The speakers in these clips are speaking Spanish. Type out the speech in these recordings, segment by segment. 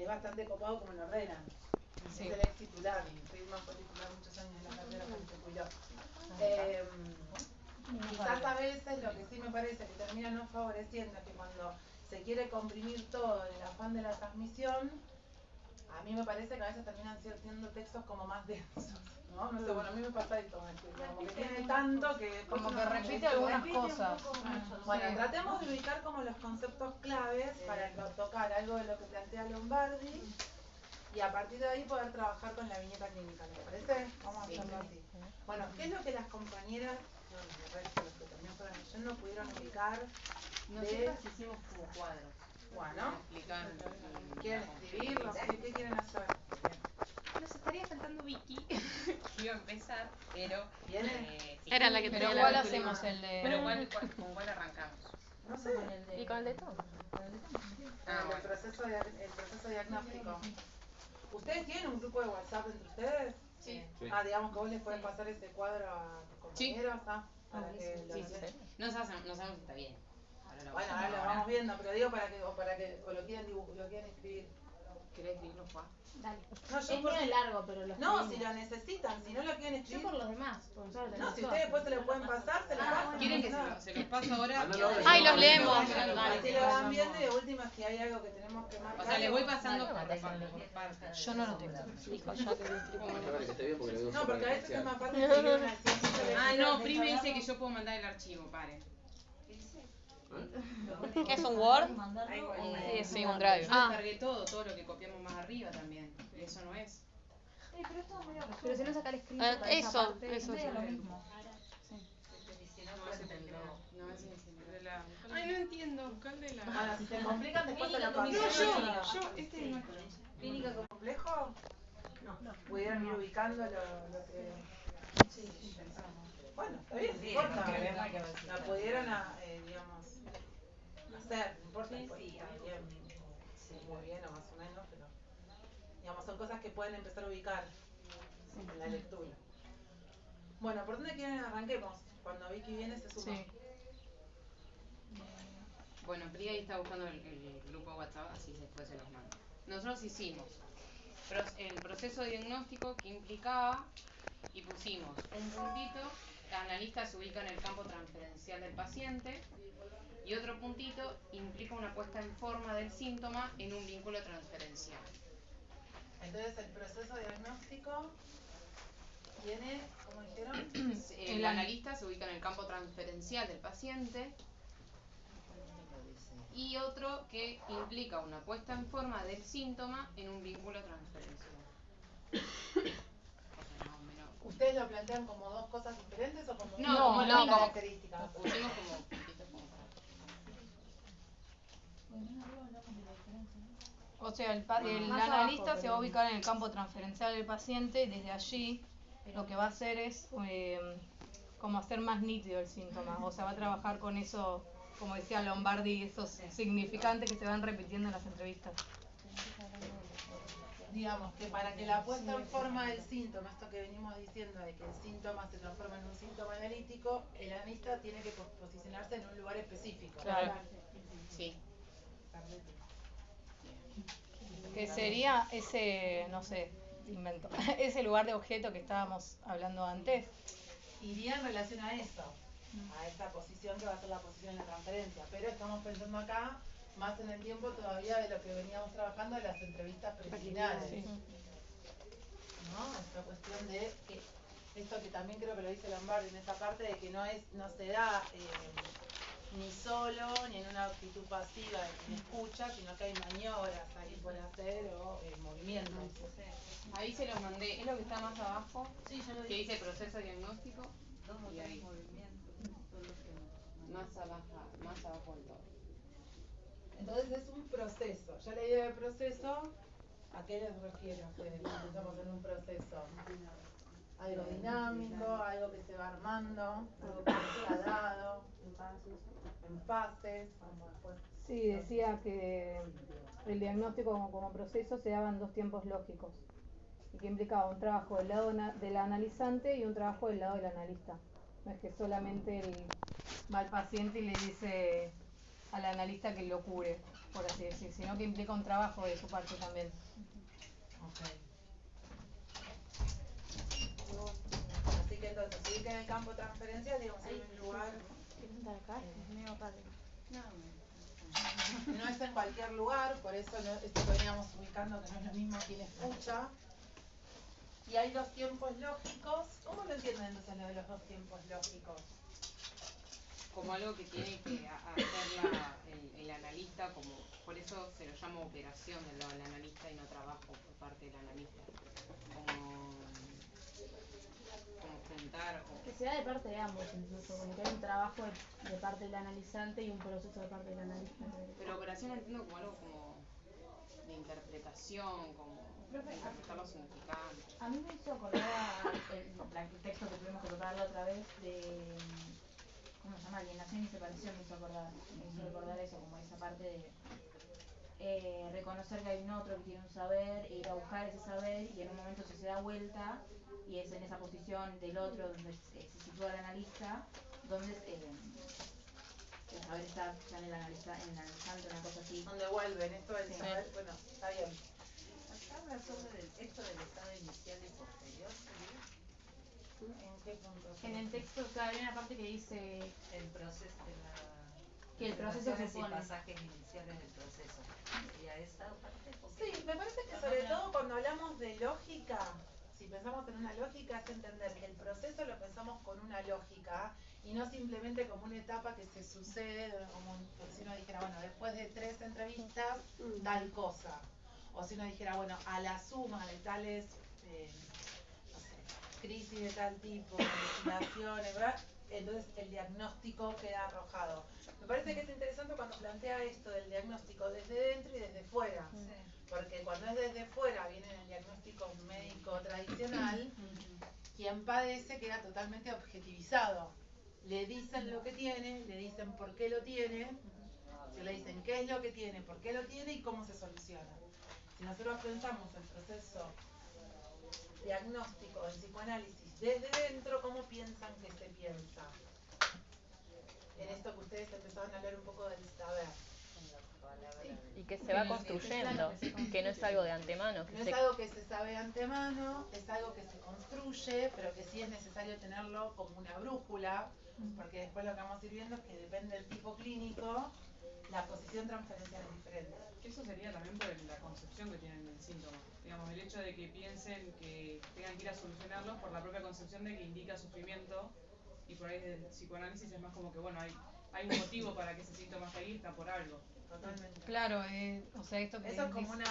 bastante copado como lo ordenan. Sí. Es el ex titular, Friedman fue titular muchos años en la carrera cuando se jubiló. Quizás a veces lo que sí me parece que termina no favoreciendo es que cuando se quiere comprimir todo en el afán de la transmisión, a mí me parece que a veces terminan siendo textos como más densos, ¿no? No sé, bueno, a mí me pasa esto, como que tiene tanto que... Como que repite algunas cosas. Bueno, tratemos de ubicar como los conceptos claves para tocar algo de lo que plantea Lombardi y a partir de ahí poder trabajar con la viñeta clínica, ¿les parece? Vamos a hacerlo así. Bueno, ¿qué es lo que las compañeras, el resto, los que también fueron leyendo, pudieron ubicar? Nosotras hicimos como cuadros. Bueno, ¿quieren escribirlos? ¿Qué quieren hacer? Nos estaría faltando Vicky, que iba a empezar, pero... ¿Viene? Sí. Era la que pero ¿cuál hacemos? El de... Pero ¿con cuál arrancamos? No sé. ¿Y con el de todo? El proceso diagnóstico. ¿Ustedes tienen un grupo de WhatsApp entre ustedes? Sí. Digamos que vos les podés pasar ese cuadro a tus compañeros, para que lo No sabemos si está bien. Bueno, ahora lo vamos viendo, pero digo para que lo quieren escribir. ¿Querés escribirlo, Juan? Dale. No, es muy largo, pero lo no, si lo necesitan, si no lo quieren escribir. Yo por los demás, no, si ustedes después se lo pueden pasar, se lo pasan. ¿Quieren que se los paso ahora? ¡Ay, los leemos! Así lo van viendo y de última si hay algo que tenemos que marcar. O sea, les voy pasando por partes. Yo no lo tengo. Dijo ya que no, porque a veces es más fácil escribir una ciencia. No, Pri me dice que yo puedo mandar el archivo, pare. ¿Qué es un Word? Sí, un Drive. Cargué todo lo que copiamos más arriba también. Y eso no es. Pero si no sacar escrito para eso es lo mismo. Ay, no entiendo, buscarle la... Bueno, si se complican después se lo paso. Yo, este es nuestro. ¿Clínica complejo? No. ¿Pudieron ir ubicando lo que...? Sí. Bueno, está bien, no importa. La pudieron, digamos, hacer, no importa. Muy bien o más o menos, pero... Digamos, son cosas que pueden empezar a ubicar en la lectura. Bueno, ¿por dónde quieren arranquemos? Cuando Vicky viene se suma. Sí. Bueno, Pri ahí está buscando el grupo WhatsApp, así después se los mando. Nosotros hicimos el proceso diagnóstico que implicaba y pusimos un puntito, el analista se ubica en el campo transferencial del paciente y otro puntito implica una puesta en forma del síntoma en un vínculo transferencial. Entonces el proceso diagnóstico tiene, ¿cómo dijeron? El analista se ubica en el campo transferencial del paciente y otro que implica una puesta en forma del síntoma en un vínculo transferencial. ¿Ustedes lo plantean como dos cosas diferentes o como como características? Pusimos como puntitos como O sea, el analista se va a ubicar en el campo transferencial del paciente y desde allí lo que va a hacer es como hacer más nítido el síntoma. O sea, va a trabajar con eso, como decía Lombardi, esos significantes que se van repitiendo en las entrevistas. Digamos que para que la puesta en forma del síntoma, esto que venimos diciendo de que el síntoma se transforma en un síntoma analítico, el analista tiene que posicionarse en un lugar específico. Claro. Sí. Que sería ese, no sé, invento, ese lugar de objeto que estábamos hablando antes. Iría en relación a eso, a esa posición que va a ser la posición de la transferencia, pero estamos pensando acá más en el tiempo todavía de lo que veníamos trabajando en las entrevistas preliminares. Sí. ¿No? Esta cuestión de que esto que también creo que lo dice Lombardi en esa parte de que no se da ni solo ni en una actitud pasiva de quien escucha, sino que hay maniobras ahí por hacer o movimientos. Ahí se los mandé, es lo que está más abajo, Sí, yo lo que dice proceso diagnóstico y ahí más abajo del todo. Entonces es un proceso. Ya la idea de proceso, ¿a qué les refiero? Estamos en un proceso. Algo dinámico, algo que se va armando, algo que está dado, en fases, como después. Sí, decía que el diagnóstico como proceso se daba en dos tiempos lógicos y que implicaba un trabajo del lado del analizante y un trabajo del lado del analista. No es que solamente va al paciente y le dice al analista que lo cure, por así decir, sino que implica un trabajo de su parte también. Ok. Así que entonces, si que en el campo de transferencia, digamos, hay un lugar. ¿Quieres sentar acá? Es medio raro. No es en cualquier lugar, por eso esto que veníamos ubicando, que no es lo mismo quien escucha. Y hay dos tiempos lógicos. ¿Cómo lo entienden entonces lo de los dos tiempos lógicos? Como algo que tiene que hacer el analista, como por eso se lo llama operación del lado del analista y no trabajo por parte del analista. Como juntar Que sea de parte de ambos, incluso, como que hay un trabajo de parte del analizante y un proceso de parte del analista. Pero operación entiendo como algo como de interpretación, como interpretar los significantes. A mí me hizo acordar el texto que tuvimos que tocar la otra vez de, ¿cómo se llama? Alienación y separación me hizo recordar eso, como esa parte de reconocer que hay un otro que tiene un saber, e ir a buscar ese saber y en un momento se da vuelta y es en esa posición del otro donde se sitúa el analista, donde el saber está ya en el analizante, una cosa así. Donde vuelven, esto del saber, bueno, está bien. Acá habla sobre esto del estado inicial y posterior, ¿sería? ¿En qué punto? En el texto, claro, hay una parte que dice El proceso de la... que el proceso y supone. pasajes iniciales del proceso. ¿Y a esa parte? Sí, me parece que sobre todo cuando hablamos de lógica, si pensamos en una lógica, es entender que el proceso lo pensamos con una lógica y no simplemente como una etapa que se sucede, como si uno dijera, bueno, después de 3 entrevistas, tal cosa. O si uno dijera, bueno, a la suma de tales, no sé, crisis de tal tipo, investigaciones, ¿verdad? Entonces el diagnóstico queda arrojado. Me parece que es interesante cuando plantea esto del diagnóstico desde dentro y desde fuera. Porque cuando es desde fuera, viene el diagnóstico médico tradicional, quien padece queda totalmente objetivizado. Le dicen lo que tiene, le dicen por qué lo tiene, se le dicen qué es lo que tiene, por qué lo tiene y cómo se soluciona. Si nosotros pensamos el proceso diagnóstico en psicoanálisis desde dentro, ¿cómo piensan que se piensa? En esto que ustedes empezaron a hablar un poco del saber. Y que se va construyendo, que no es algo de antemano. No es algo que se sabe de antemano, es algo que se construye, pero que sí es necesario tenerlo como una brújula, porque después lo que vamos a ir viendo es que depende del tipo clínico, la posición transferencial es diferente. Eso sería también por la concepción que tienen del síntoma. Digamos, el hecho de que piensen que tengan que ir a solucionarlos por la propia concepción de que indica sufrimiento, y por ahí desde el psicoanálisis es más como que, bueno, hay un motivo para que ese síntoma esté ahí, está por algo. Totalmente. Claro, o sea, esto que eso es como una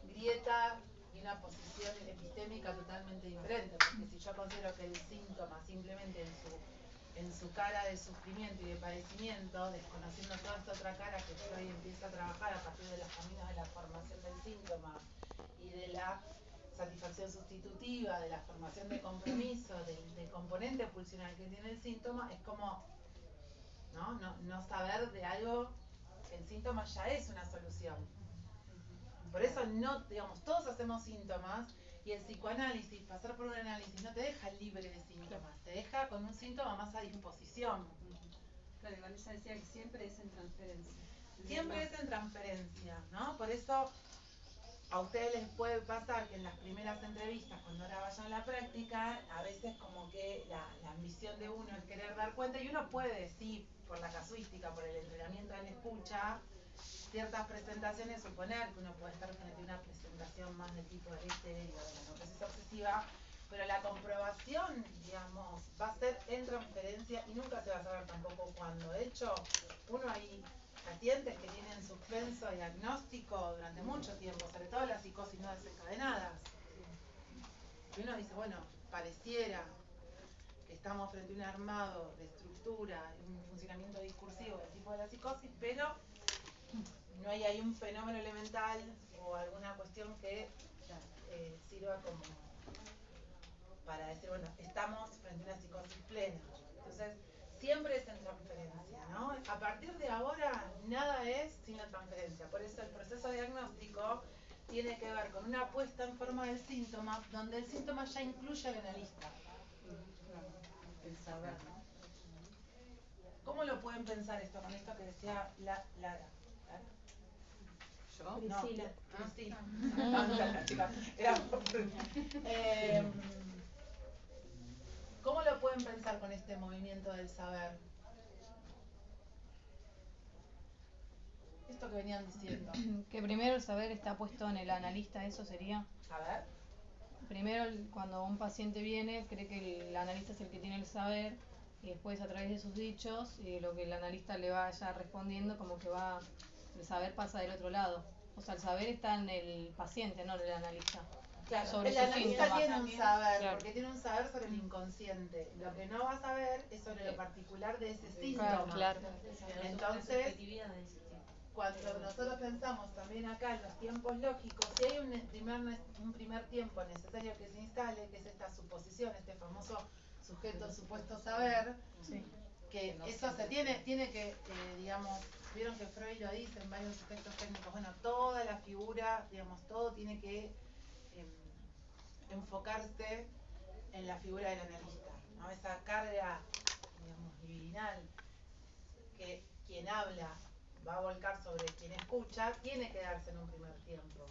grieta y una posición epistémica totalmente diferente, porque si yo considero que el síntoma simplemente en su cara de sufrimiento y de padecimiento, desconociendo toda esta otra cara que Freud empieza a trabajar a partir de los caminos de la formación del síntoma y de la satisfacción sustitutiva, de la formación de compromiso, del componente pulsional que tiene el síntoma, es como no saber de algo, el síntoma ya es una solución. Por eso digamos, todos hacemos síntomas y el psicoanálisis, pasar por un análisis no te deja libre de síntomas, te deja con un síntoma más a disposición. Claro, Vanessa decía que siempre es en transferencia. Siempre es en transferencia, ¿no? Por eso a ustedes les puede pasar que en las primeras entrevistas, cuando ahora vayan a la práctica, a veces como que la ambición de uno es querer dar cuenta y uno puede, sí, por la casuística, por el entrenamiento en escucha, ciertas presentaciones, suponer que uno puede estar frente a una presentación más de tipo etéreo, de la neurosis obsesiva, pero la comprobación, digamos, va a ser en transferencia y nunca se va a saber tampoco cuándo. De hecho, uno hay pacientes que tienen suspenso diagnóstico durante mucho tiempo, sobre todo las psicosis no desencadenadas. Y uno dice, bueno, pareciera que estamos frente a un armado de estructura, un funcionamiento discursivo del tipo de la psicosis, pero no hay ahí un fenómeno elemental o alguna cuestión que sirva como para decir, bueno, estamos frente a una psicosis plena. Entonces, siempre es en transferencia, ¿no? A partir de ahora, nada es sin la transferencia. Por eso el proceso diagnóstico tiene que ver con una puesta en forma del síntoma, donde el síntoma ya incluye al analista. El saber, ¿no? ¿Cómo lo pueden pensar esto con esto que decía Lara? ¿Yo? No, Priscila. Cristina. La chica. Era ¿cómo lo pueden pensar con este movimiento del saber? Esto que venían diciendo. Que primero el saber está puesto en el analista, eso sería. A ver. Primero, cuando un paciente viene, cree que el analista es el que tiene el saber, y después a través de sus dichos, lo que el analista le vaya respondiendo, como que va, el saber pasa del otro lado. O sea, el saber está en el paciente, no en el analista. Claro, Sobre el sus analista síntomas. tiene un saber, Claro. porque tiene un saber sobre el inconsciente. Lo que no va a saber es sobre lo particular de ese síntoma. Claro. Entonces, cuando nosotros pensamos también acá en los tiempos lógicos, si hay un primer tiempo necesario que se instale, que es esta suposición, este famoso sujeto supuesto saber, Sí. que eso se tiene que, digamos, vieron que Freud lo dice en varios aspectos técnicos, bueno, toda la figura, digamos, todo tiene que enfocarse en la figura del analista, ¿no? Esa carga, digamos, divinal que quien habla va a volcar sobre quien escucha, tiene que darse en un primer tiempo.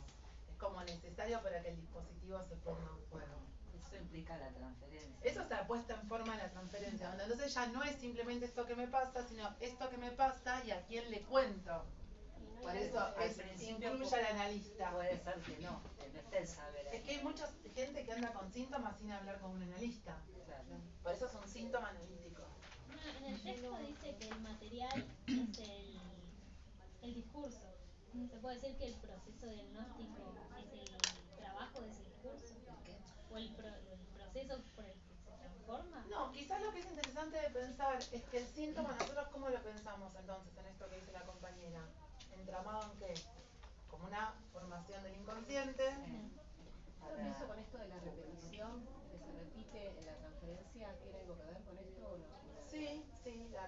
Es como necesario para que el dispositivo se ponga en juego. Eso implica la transferencia. Eso está puesta en forma en la transferencia, donde entonces ya no es simplemente esto que me pasa, sino esto que me pasa y a quién le cuento. Por eso Al principio incluye al analista. Puede ser que no esté el saber ahí. Es que hay mucha gente que anda con síntomas sin hablar con un analista. Claro. Por eso es un síntoma analítico. En el texto dice que el material es el discurso. ¿Se puede decir que el proceso diagnóstico es el trabajo de ese discurso? ¿O el proceso por el que se transforma? No, quizás lo que es interesante de pensar es que el síntoma, nosotros cómo lo pensamos entonces en esto que dice la compañera, entramado en qué, como una formación del inconsciente. Eso con esto de la repetición, que se repite en la transferencia, ¿tiene algo que ver con esto o no? Sí, la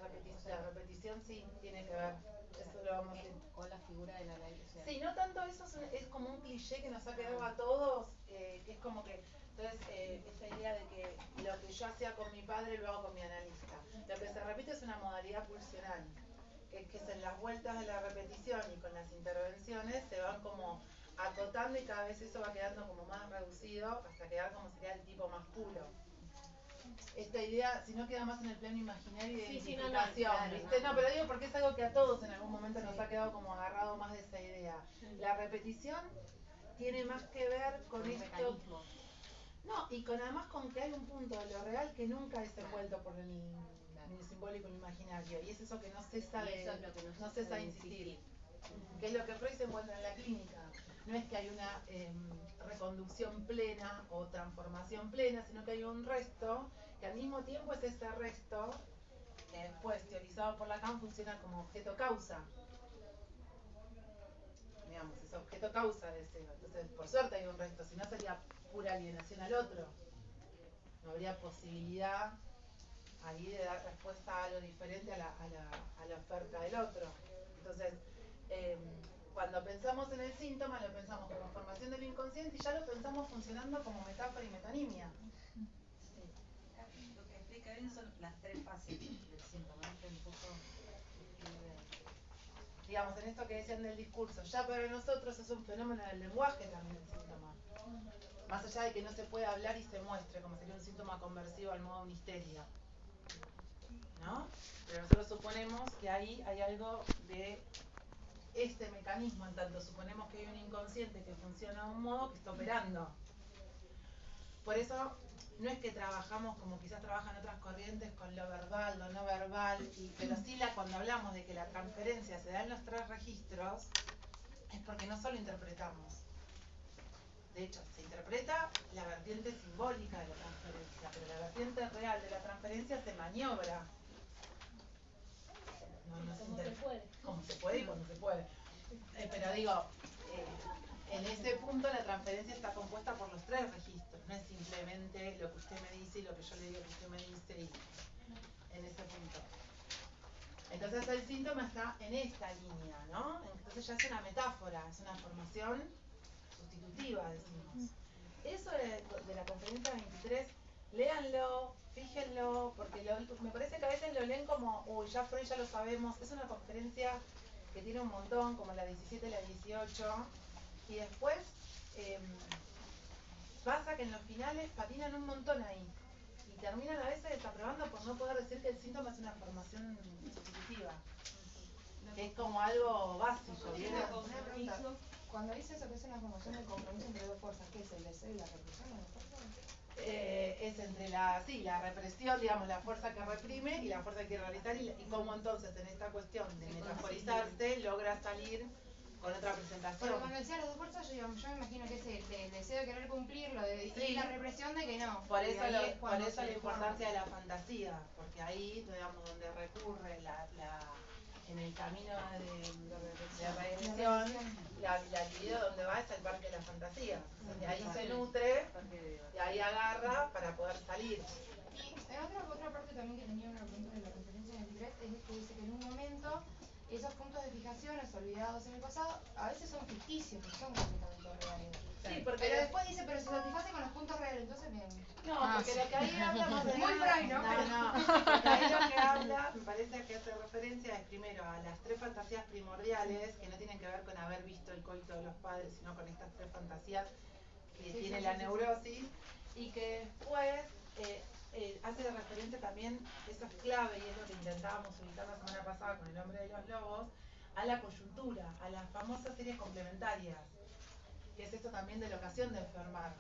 repetición sí tiene que ver. Eso lo vamos a decir. Con la figura del analista. Sí, no tanto eso, es como un cliché que nos ha quedado a todos, que es como que, entonces, esta idea de que lo que yo hacía con mi padre lo hago con mi analista. Lo que se repite es una modalidad pulsional, que es en las vueltas de la repetición y con las intervenciones se van como acotando y cada vez eso va quedando como más reducido hasta quedar como sería el tipo más puro. Esta idea, si no queda más en el plano imaginario y de identificación, ¿viste? No, pero digo porque es algo que a todos en algún momento nos ha quedado como agarrado más de esa idea. La repetición tiene más que ver con esto. No, y con además con que hay un punto de lo real que nunca es envuelto por ni simbólico ni imaginario, y es eso que no cesa de, no cesa de insistir, que es lo que Freud se encuentra en la clínica. No es que hay una reconducción plena o transformación plena, sino que hay un resto que al mismo tiempo es ese resto que después, teorizado por Lacan, funciona como objeto-causa. Digamos, es objeto-causa de deseo. Entonces, por suerte hay un resto, si no sería pura alienación al otro. No habría posibilidad ahí de dar respuesta a algo diferente a la oferta del otro. Entonces, cuando pensamos en el síntoma, lo pensamos como formación del inconsciente y ya lo pensamos funcionando como metáfora y metonimia. Lo que explica bien son las tres fases del síntoma, ¿no? Un poco digamos, en esto que decían del discurso, ya para nosotros es un fenómeno del lenguaje también el síntoma. Más allá de que no se pueda hablar y se muestre, como sería un síntoma conversivo al modo misterio. ¿No? Pero nosotros suponemos que ahí hay algo de este mecanismo, en tanto suponemos que hay un inconsciente que funciona de un modo que está operando. Por eso no es que trabajamos como quizás trabajan otras corrientes con lo verbal, lo no verbal, pero sí cuando hablamos de que la transferencia se da en los tres registros, es porque no solo interpretamos. De hecho, se interpreta la vertiente simbólica de la transferencia, pero la vertiente real de la transferencia se maniobra. Como se puede. Como se puede y cuando se puede. Pero digo, en ese punto la transferencia está compuesta por los tres registros, no es simplemente lo que usted me dice y lo que yo le digo que usted me dice y en ese punto. Entonces el síntoma está en esta línea, ¿no? Entonces ya es una metáfora, es una formación sustitutiva, decimos. Eso de la conferencia 23 léanlo, fíjenlo, porque me parece que a veces lo leen como, uy, ya Freud ya lo sabemos, es una conferencia que tiene un montón, como la 17 y la 18, y después pasa que en los finales patinan un montón ahí, y terminan a veces desaprobando por no poder decir que el síntoma es una formación sustitutiva, que es como algo básico, ¿vieron? Una pregunta. Cuando dice eso que es una formación de compromiso entre dos fuerzas, ¿qué es el deseo y la represión de las fuerzas? Es entre la represión, digamos, la fuerza que reprime y la fuerza que quiere realizar, y cómo entonces en esta cuestión de metaforizarse logra salir con otra presentación. Pero cuando decía las dos fuerzas, yo me imagino que es el deseo de querer cumplir, y la represión de que no. Por eso, por eso la importancia de la fantasía, porque ahí, digamos, donde recurre en el camino de regresión, la libido donde va es el parque de la fantasía. De ahí se nutre, de ahí agarra para poder salir. Y en otra parte también que tenía una pregunta de la conferencia de Libret es que dice que en un momento esos puntos de fijaciones olvidados en el pasado a veces son ficticios, no son completamente reales. Sí, porque pero después dice, pero se satisface con los puntos reales, entonces me... No, porque lo que ahí habla más de muy Freud, ¿no? Porque ahí lo que habla, me parece que hace referencia es primero a las tres fantasías primordiales, que no tienen que ver con haber visto el coito de los padres, sino con estas tres fantasías que tiene la neurosis, y que después hace referencia también, eso es clave, y es lo que intentábamos ubicar la semana pasada con El hombre de los lobos, a la coyuntura, a las famosas series complementarias, que es esto también de la ocasión de enfermar.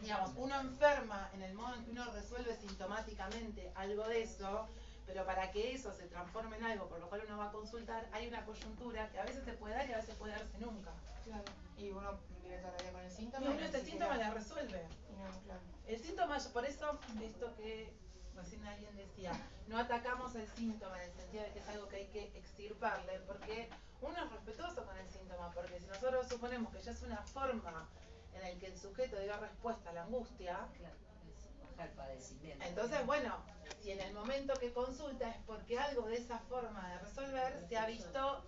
Digamos, uno enferma en el modo en que uno resuelve sintomáticamente algo de eso, pero para que eso se transforme en algo por lo cual uno va a consultar, hay una coyuntura que a veces se puede dar y a veces puede darse nunca. Claro. Y uno vive toda la vida con el síntoma. Y uno este síntoma la resuelve. No, claro. El síntoma, por eso, esto que recién alguien decía, no atacamos el síntoma en el sentido de que es algo que hay que extirparle, porque uno es respetuoso con el síntoma, porque si nosotros suponemos que ya es una forma en el que el sujeto diga respuesta a la angustia, Claro, es bajar padecimiento. entonces, bueno, si en el momento que consulta es porque algo de esa forma de resolver se ha visto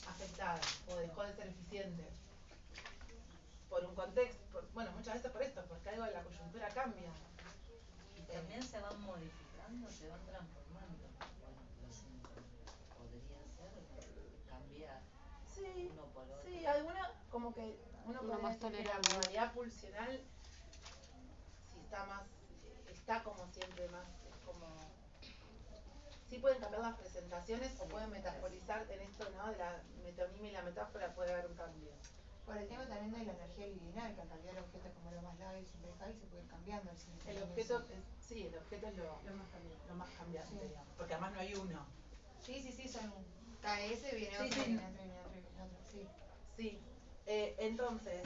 afectada o dejó de ser eficiente. Por un contexto, bueno, muchas veces por esto, porque algo de la coyuntura cambia. Y también se van modificando, se van transformando. Bueno, los síntomas podría ser cambiar uno por otro. Sí, alguna, como que uno podría decir que la modalidad pulsional, si está como siempre más, es como, sí pueden cambiar las presentaciones o pueden metaforizar en esto, ¿no? De la metonimia y la metáfora puede haber un cambio. Por el tema también de la energía libidinal, que en realidad el objeto es como lo más lábil, siempre está y se puede ir cambiando el síntoma. El objeto es lo más cambiante, sí. digamos, porque además no hay uno. Sí, son KS, viene otro, viene otro, sí. Sí, entonces,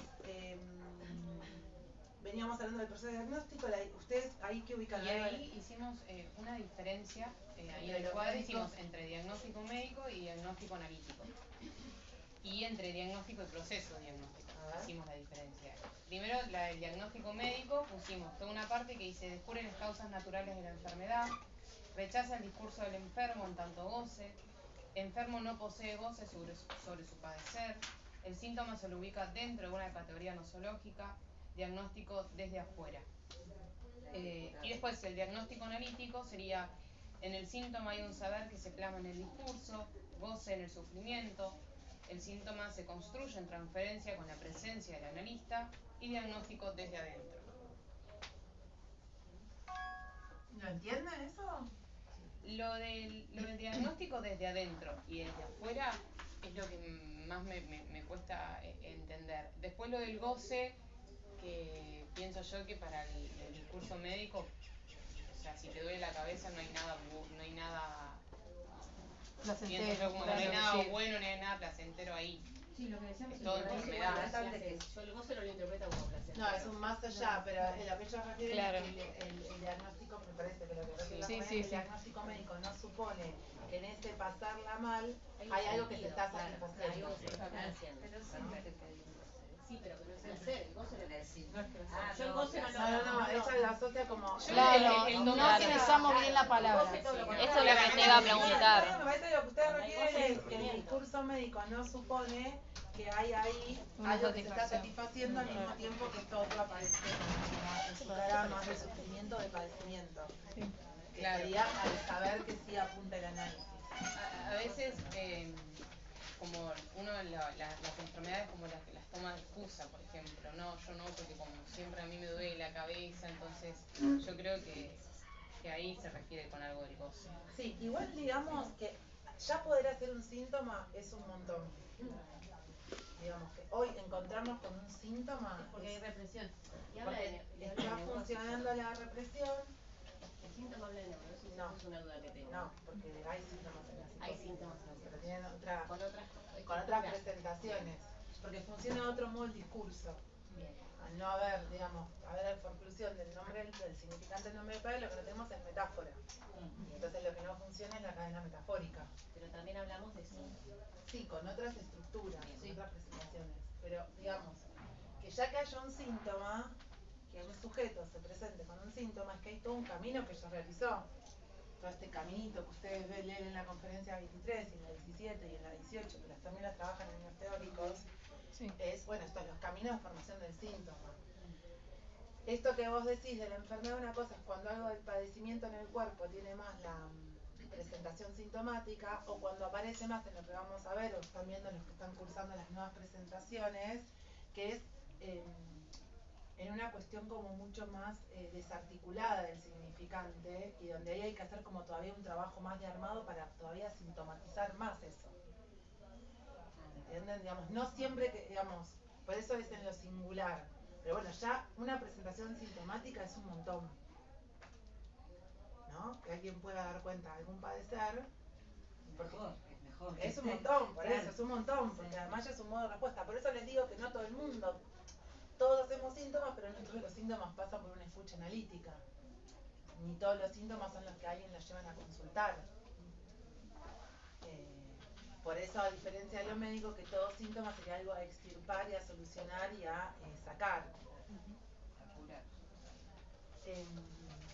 veníamos hablando del proceso de diagnóstico, ustedes ahí que ubican. Y ahí hicimos una diferencia, ahí en el cuadro hicimos entre diagnóstico médico y diagnóstico analítico. Y entre diagnóstico y proceso diagnóstico, hicimos la diferencia. Primero, el diagnóstico médico, pusimos toda una parte que dice descubre las causas naturales de la enfermedad, rechaza el discurso del enfermo en tanto goce, enfermo no posee goce sobre su padecer, el síntoma se lo ubica dentro de una categoría nosológica, diagnóstico desde afuera. Y después el diagnóstico analítico sería, en el síntoma hay un saber que se plasma en el discurso, goce en el sufrimiento, el síntoma se construye en transferencia con la presencia del analista y diagnóstico desde adentro. ¿Lo entienden eso? Lo del diagnóstico desde adentro y desde afuera es lo que más me cuesta entender. Después lo del goce, que pienso yo que para el discurso médico, o sea, si te duele la cabeza no hay nada placentero, pienso yo como que no hay nada bueno ni hay nada placentero ahí. Sí, lo que decíamos es todo enfermedad. Yo el goce no lo interpreta como placentero. No, es un más allá, pero lo que yo refiero Claro. es que el diagnóstico, me parece que lo que refiero Sí. el diagnóstico médico no supone que en ese pasarla mal hay algo que se está satisfaciendo. Sí, pero que no es placer, el goce no es No es que yo el goce no lo ella lo asocia sea como... Claro, no utilizamos bien la palabra. Eso es lo que te iba a preguntar. Me parece que lo que ustedes refieren es que el discurso médico no supone que hay ahí algo que se está satisfaciendo al mismo tiempo que esto otro aparece como su cara más de sufrimiento o de padecimiento. Que sería al saber que sí apunta el análisis. A veces, como uno las enfermedades como las toma de excusa, por ejemplo, no, yo no, porque como siempre a mí me duele la cabeza, entonces yo creo que ahí se refiere con algo del goce. Sí, igual digamos que ya poder hacer un síntoma es un montón. Digamos que hoy encontrarnos con un síntoma Es porque hay represión. Y habla porque de está funcionando la represión. ¿El síntoma habla de neurosis? No. Es una duda que tengo. No, porque hay síntomas en la psicosis. Hay síntomas pero tienen con otras presentaciones. Porque funciona de otro modo el discurso. Bien. Al no haber, digamos, haber forclusión del nombre, del significante del nombre del padre, lo que no tenemos es metáfora. Entonces lo que no funciona es la cadena metafórica. Pero también hablamos de síntomas. Sí, con otras estructuras, con otras presentaciones. Pero digamos, que ya que haya un síntoma, que un sujeto se presente con un síntoma, es que hay todo un camino que ya realizó. Todo este caminito que ustedes leen en la conferencia 23 y en la 17 y en la 18, que también las trabajan en niños teóricos, es, bueno, esto es los caminos de formación del síntoma. Esto que vos decís de la enfermedad, una cosa es cuando algo del padecimiento en el cuerpo tiene más la presentación sintomática, o cuando aparece más en lo que vamos a ver, o están viendo los que están cursando las nuevas presentaciones, que es en una cuestión como mucho más desarticulada del significante, y donde ahí hay que hacer como todavía un trabajo más de armado para todavía sintomatizar más eso. ¿Entienden? Digamos, no siempre que, digamos, por eso es en lo singular. Pero bueno, ya una presentación sintomática es un montón. ¿No? Que alguien pueda dar cuenta de algún padecer. Es mejor. Es un montón, por eso, es un montón, porque además ya es un modo de respuesta. Por eso les digo que no todo el mundo, todos hacemos síntomas, pero no todos los síntomas pasan por una escucha analítica. Ni todos los síntomas son los que a alguien los llevan a consultar. Por eso, a diferencia de los médicos, que todo síntoma sería algo a extirpar y a solucionar y a sacar. A curar.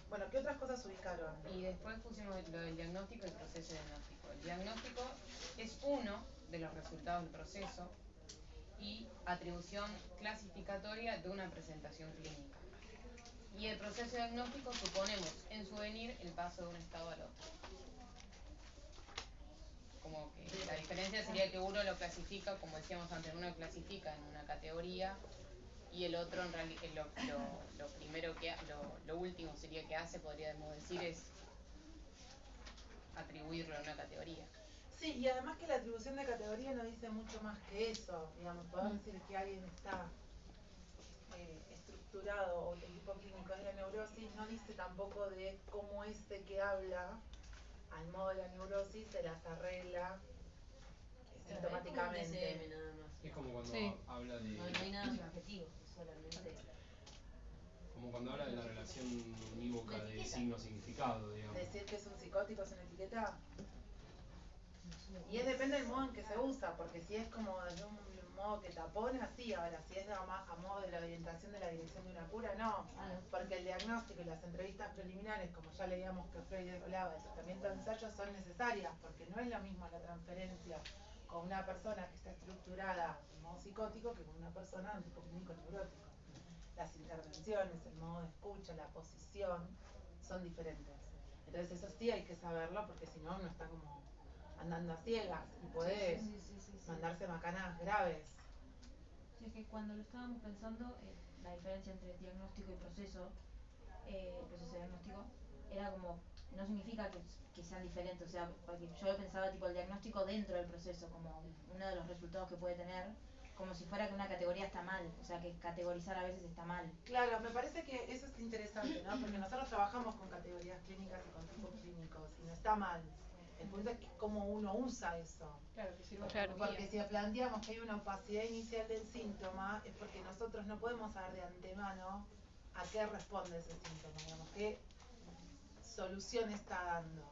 Bueno, ¿qué otras cosas ubicaron? Y después pusimos lo del diagnóstico y el proceso diagnóstico. El diagnóstico es uno de los resultados del proceso y atribución clasificatoria de una presentación clínica. Y el proceso diagnóstico suponemos en su venir el paso de un estado al otro. Como que la diferencia sería que uno lo clasifica, como decíamos antes, uno clasifica en una categoría y el otro en realidad lo primero que lo último sería que hace, podríamos decir, es atribuirlo a una categoría. Sí, y además que la atribución de categoría no dice mucho más que eso. Digamos, podemos decir que alguien está estructurado o el tipo clínico es la neurosis, no dice tampoco de cómo este que habla al modo de la neurosis se las arregla sintomáticamente. Es como cuando habla de... No hay nada subjetivo, solamente... Como cuando habla de la relación unívoca de signo-significado, digamos. Decir que es un psicótico es una etiqueta. Y depende del modo en que se usa, porque si es como de un modo que tapona, sí. Ahora, si es a modo de la orientación de la dirección de una cura, no. Porque el diagnóstico y las entrevistas preliminares, como ya leíamos que Freud hablaba del tratamiento de ensayo, son necesarias, porque no es lo mismo la transferencia con una persona que está estructurada en modo psicótico que con una persona de un tipo clínico neurótico. Las intervenciones, el modo de escucha, la posición, son diferentes. Entonces eso sí hay que saberlo, porque si no uno está como andando a ciegas y puede mandarse macanas graves. Sí, es que cuando lo estábamos pensando, la diferencia entre diagnóstico y proceso, el proceso diagnóstico, era como, no significa que sean diferentes, o sea, porque yo pensaba tipo el diagnóstico dentro del proceso, como uno de los resultados que puede tener, como si fuera que una categoría está mal, o sea, que categorizar a veces está mal. Claro, me parece que eso es interesante, ¿no? Porque nosotros trabajamos con categorías clínicas y con tipos clínicos, y no está mal. El punto es que cómo uno usa eso. Claro, que sirva porque si planteamos que hay una opacidad inicial del síntoma, es porque nosotros no podemos saber de antemano a qué responde ese síntoma, digamos, qué solución está dando.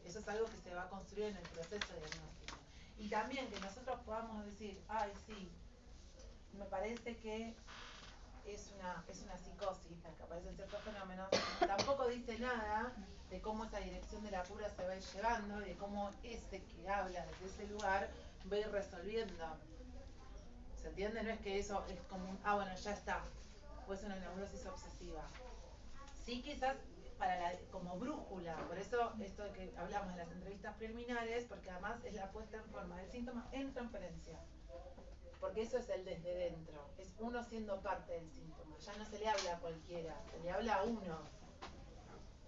Eso es algo que se va a construir en el proceso de diagnóstico. Y también que nosotros podamos decir, ay, sí, me parece que es una psicosis, que aparecen ciertos fenómenos, tampoco dice nada de cómo esa dirección de la cura se va a ir llevando y de cómo ese que habla desde ese lugar va a ir resolviendo. ¿Se entiende? No es que eso es como un, bueno, ya está, o es una neurosis obsesiva. Sí, quizás como brújula, por eso esto de que hablamos de las entrevistas preliminares, porque además es la puesta en forma del síntoma en transferencia. Porque eso es el desde dentro, es uno siendo parte del síntoma, ya no se le habla a cualquiera, se le habla a uno.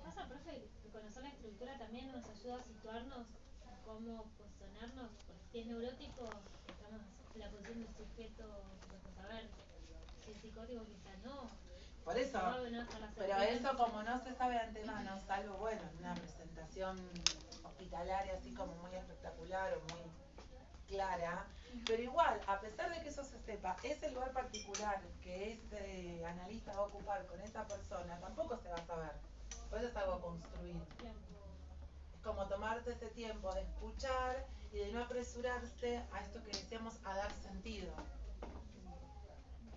Pasa, profe, que conocer la estructura también nos ayuda a situarnos en cómo posicionarnos, porque si es neurótico, estamos en la posición del sujeto, supuesto saber, si es psicótico quizá no. Por eso, pero eso como no se sabe de antemano, salvo bueno, en una presentación hospitalaria así como muy espectacular o muy clara, pero igual, a pesar de que eso se sepa, ese lugar particular que ese analista va a ocupar con esa persona, tampoco se va a saber, por eso es algo a construir. Es como tomarse ese tiempo de escuchar y de no apresurarse a esto que decíamos, a dar sentido,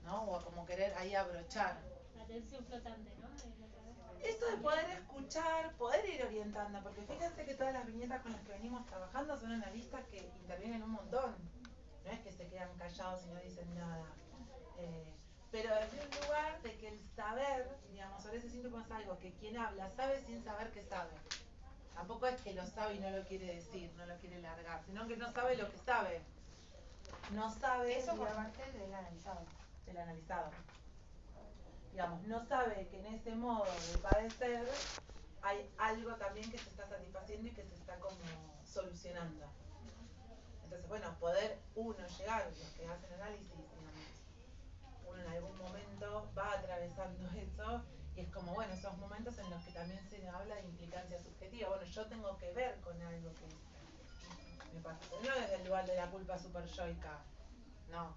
¿no? O a como querer ahí abrochar. Atención flotante, ¿no? Esto de poder escuchar, poder ir orientando, porque fíjense que todas las viñetas con las que venimos trabajando son analistas que intervienen un montón. No es que se quedan callados y no dicen nada. Pero desde un lugar de que el saber, digamos, sobre ese síntoma es algo que quien habla sabe sin saber que sabe. Tampoco es que lo sabe y no lo quiere decir, no lo quiere largar, sino que no sabe lo que sabe. No sabe... Eso por parte del analizado. Del analizado. Digamos, no sabe que en ese modo de padecer hay algo también que se está satisfaciendo y que se está como solucionando. Entonces, bueno, poder uno llegar, los que hacen análisis, digamos, uno en algún momento va atravesando eso y es como, bueno, esos momentos en los que también se habla de implicancia subjetiva. Bueno, yo tengo que ver con algo que me pasa. Pero no desde el lugar de la culpa super yoica, no,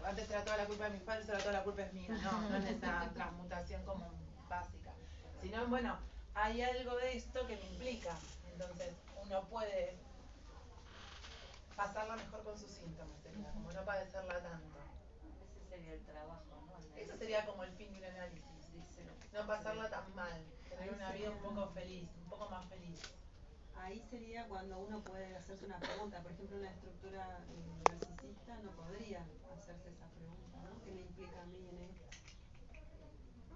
antes era toda la culpa de mis padres, ahora toda la culpa es mía, no es esa transmutación como básica, sino bueno, hay algo de esto que me implica, entonces uno puede pasarla mejor con sus síntomas, sería como no padecerla tanto. Ese sería el trabajo, ¿no? Eso sería como el fin de un análisis, no pasarla tan mal, tener una vida un poco feliz, un poco más feliz. Ahí sería cuando uno puede hacerse una pregunta, por ejemplo, una estructura narcisista no podría hacerse esa pregunta, ¿no? ¿Qué me implica a mí en esto?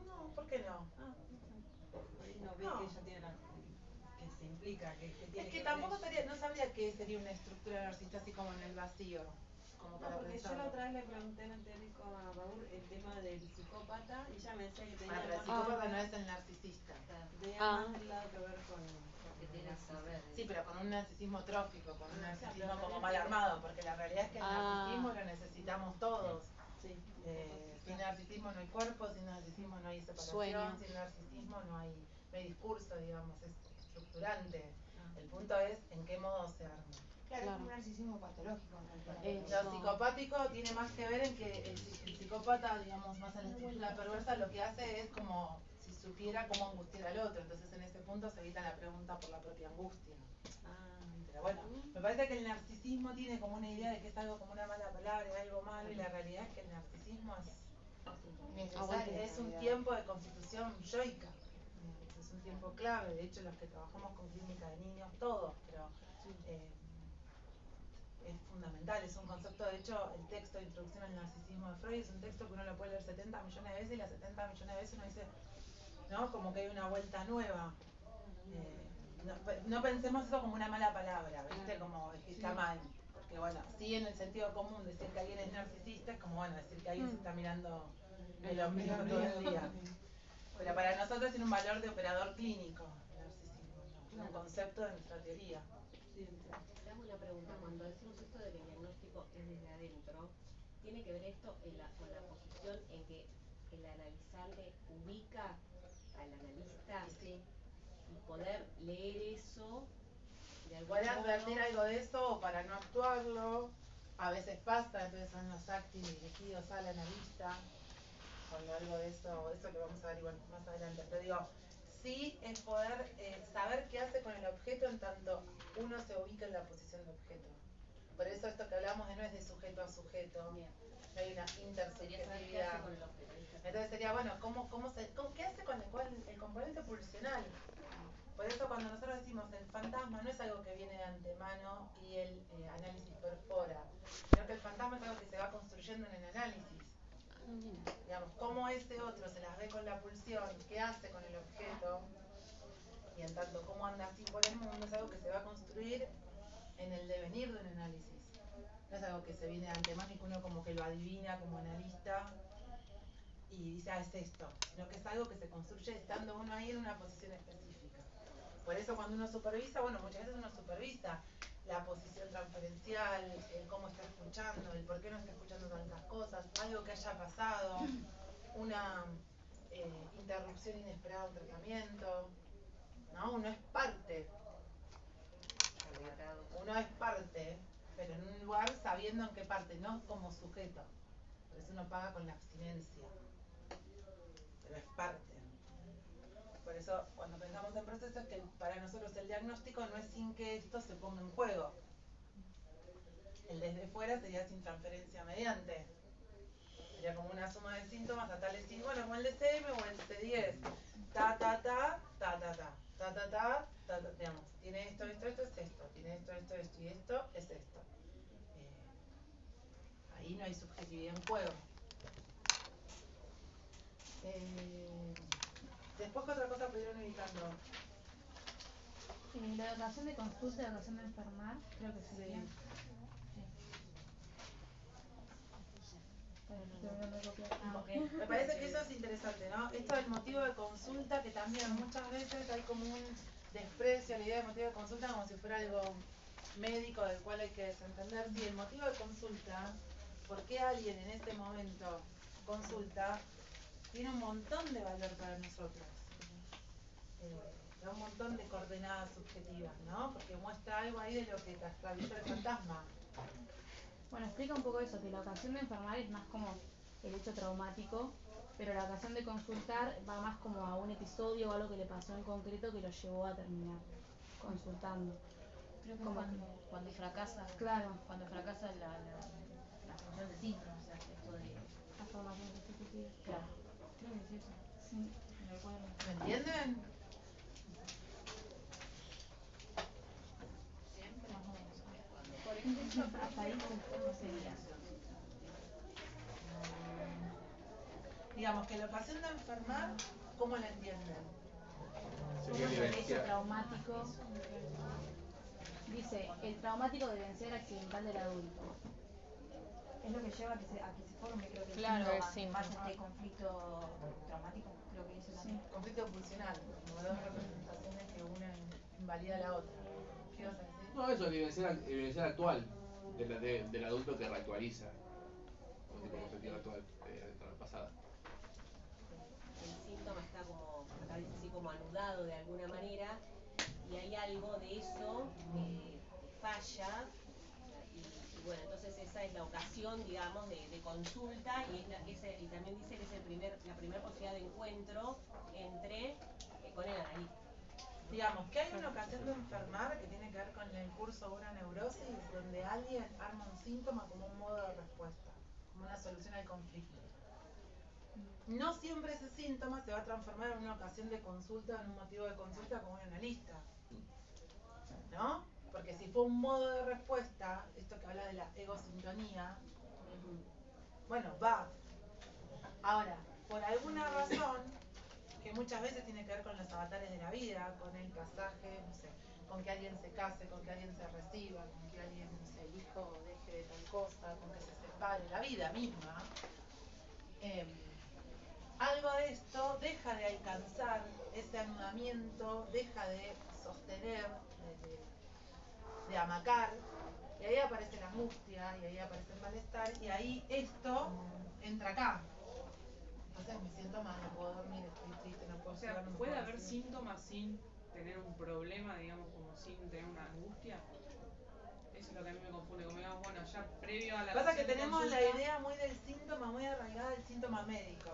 No, ¿por qué no? Ahí no ve que ella tiene que se implica, que tiene es que tampoco no sabría qué sería una estructura narcisista así como en el vacío. Como para porque pensarlo. yo la otra vez le pregunté en el teórico a Baur el tema del psicópata y ella me decía que tenía pero el psicópata no es el narcisista. Tenía más del lado que ver con que tiene saber. Sí, pero con un narcisismo trófico, con un narcisismo como mal armado, porque la realidad es que el narcisismo lo necesitamos todos. Sin narcisismo no hay cuerpo, sin narcisismo no hay separación, sin narcisismo no hay discurso, digamos, es estructurante. El punto es en qué modo se arma. Claro, es un narcisismo patológico. Lo psicopático tiene más que ver en que el psicópata, digamos, más en la estructura perversa, lo que hace es como si supiera cómo angustiar al otro. Entonces en ese punto se evita la pregunta por la propia angustia. Pero bueno, me parece que el narcisismo tiene como una idea de que es algo como una mala palabra, algo malo, y la realidad es que el narcisismo es un tiempo de constitución yoica. Es un tiempo clave. De hecho, los que trabajamos con clínica de niños, todos, pero es fundamental, es un concepto. De hecho, el texto de introducción al narcisismo de Freud es un texto que uno lo puede leer 70 millones de veces y las 70 millones de veces uno dice, ¿no? Como que hay una vuelta nueva. No pensemos eso como una mala palabra, ¿viste? Como que está mal. Porque bueno, sí, en el sentido común decir que alguien es narcisista es como, bueno, decir que alguien se está mirando el ombligo todo el día. Pero para nosotros tiene un valor de operador clínico el narcisismo, ¿no? Un concepto de nuestra teoría. Te hago una pregunta. Cuando decimos esto de que el diagnóstico es desde adentro, ¿tiene que ver esto con la posición en que el analizante ubica al analista y poder leer eso de algún Puede modo? advertir algo de eso o para no actuarlo? A veces pasa, entonces son los acting dirigidos al analista. Cuando algo de eso lo vamos a ver igual más adelante. Pero digo, sí es poder saber qué hace con el objeto en tanto uno se ubica en la posición de objeto. Por eso esto que hablamos de no es de sujeto a sujeto, no hay una intersubjetividad. ¿Qué hace con el objeto? Entonces sería, bueno, ¿qué hace con el componente pulsional? Por eso cuando nosotros decimos el fantasma no es algo que viene de antemano y el análisis perfora, sino que el fantasma es algo que se va construyendo en el análisis. Digamos, cómo ese otro se las ve con la pulsión, qué hace con el objeto, y en tanto cómo anda así por el mundo, es algo que se va a construir en el devenir de un análisis. No es algo que se viene de antemano y que uno como que lo adivina como analista y dice, es esto, sino que es algo que se construye estando uno ahí en una posición específica. Por eso cuando uno supervisa, bueno, muchas veces uno supervisa la posición transferencial, el cómo está escuchando, el por qué no está escuchando tantas cosas, algo que haya pasado, una interrupción inesperada de un tratamiento, ¿no? Uno es parte, pero en un lugar sabiendo en qué parte, no como sujeto. Por eso uno paga con la abstinencia, pero es parte. Por eso cuando pensamos en procesos, que para nosotros el diagnóstico no es sin que esto se ponga en juego. El desde fuera sería sin transferencia mediante. Sería como una suma de síntomas a tales síntomas, bueno, como el DCM o el C10. Digamos, tiene esto, es esto. Tiene esto y esto es esto. Ahí no hay subjetividad en juego. Después, ¿qué otra cosa pudieron ubicando? La educación de consulta, educación de enfermar, creo que sería. Me parece que eso es interesante, ¿no? Esto del motivo de consulta, que también muchas veces hay como un desprecio a la idea de motivo de consulta como si fuera algo médico del cual hay que desentender. Sí, el motivo de consulta, ¿por qué alguien en este momento consulta? Tiene un montón de valor para nosotros. Da un montón de coordenadas subjetivas, ¿no? Porque muestra algo ahí de lo que atraviesa el fantasma. Bueno, explica un poco eso, que la ocasión de enfermar es más como el hecho traumático, pero la ocasión de consultar va más como a un episodio o algo que le pasó en concreto que lo llevó a terminar consultando. Creo que como cuando fracasa, claro, cuando fracasa la función de síntoma, o sea, esto de la formación sustitutiva. Claro, creo que es eso. Sí, me acuerdo. ¿Me entienden? Siempre. Más o menos. Por ejemplo, Hasta ahí ¿cómo sería? Digamos que la ocasión de enfermar, ¿cómo la entienden? ¿Cómo es el hecho traumático? Dice, el traumático debe ser accidental del adulto. Es lo que lleva a que se forme, creo que Claro, el el síntoma, síntoma. más este conflicto traumático, creo que dice también. Conflicto pulsional, como dos representaciones que una invalida a la otra. ¿Qué ibas a decir? No, eso, evidenciar actual del adulto que reactualiza. Como perspectiva actual, pasada. El síntoma está como, acá dice así como anudado de alguna manera, y hay algo de eso que falla, y bueno, entonces esa es la ocasión, digamos, de consulta, y y también dice que es la primera posibilidad de encuentro entre con el analista. Digamos que hay una ocasión de enfermar que tiene que ver con el curso de una neurosis, donde alguien arma un síntoma como un modo de respuesta, como una solución al conflicto. No siempre ese síntoma se va a transformar en una ocasión de consulta, en un motivo de consulta con un analista, ¿no? Porque si fue un modo de respuesta, esto que habla de la egosintonía, bueno, va. Ahora, por alguna razón, que muchas veces tiene que ver con los avatares de la vida, con el pasaje, no sé, con que alguien se case, con que alguien se reciba, con que alguien, no sé, el hijo deje de tal cosa, con que se separe, la vida misma. Algo de esto deja de alcanzar ese anudamiento, deja de sostener, de amacar, y ahí aparece la angustia, y ahí aparece el malestar, y ahí esto entra acá. Entonces me siento mal, no puedo dormir, estoy triste, no puedo O sea, llorar, no me ¿puede puedo haber decir. síntomas sin tener un problema, digamos, como sin tener una angustia? Eso es lo que a mí me confunde, como digamos, bueno, ya previo a la Pasa que sesión de tenemos consulta, la idea muy del síntoma, muy arraigada del síntoma médico.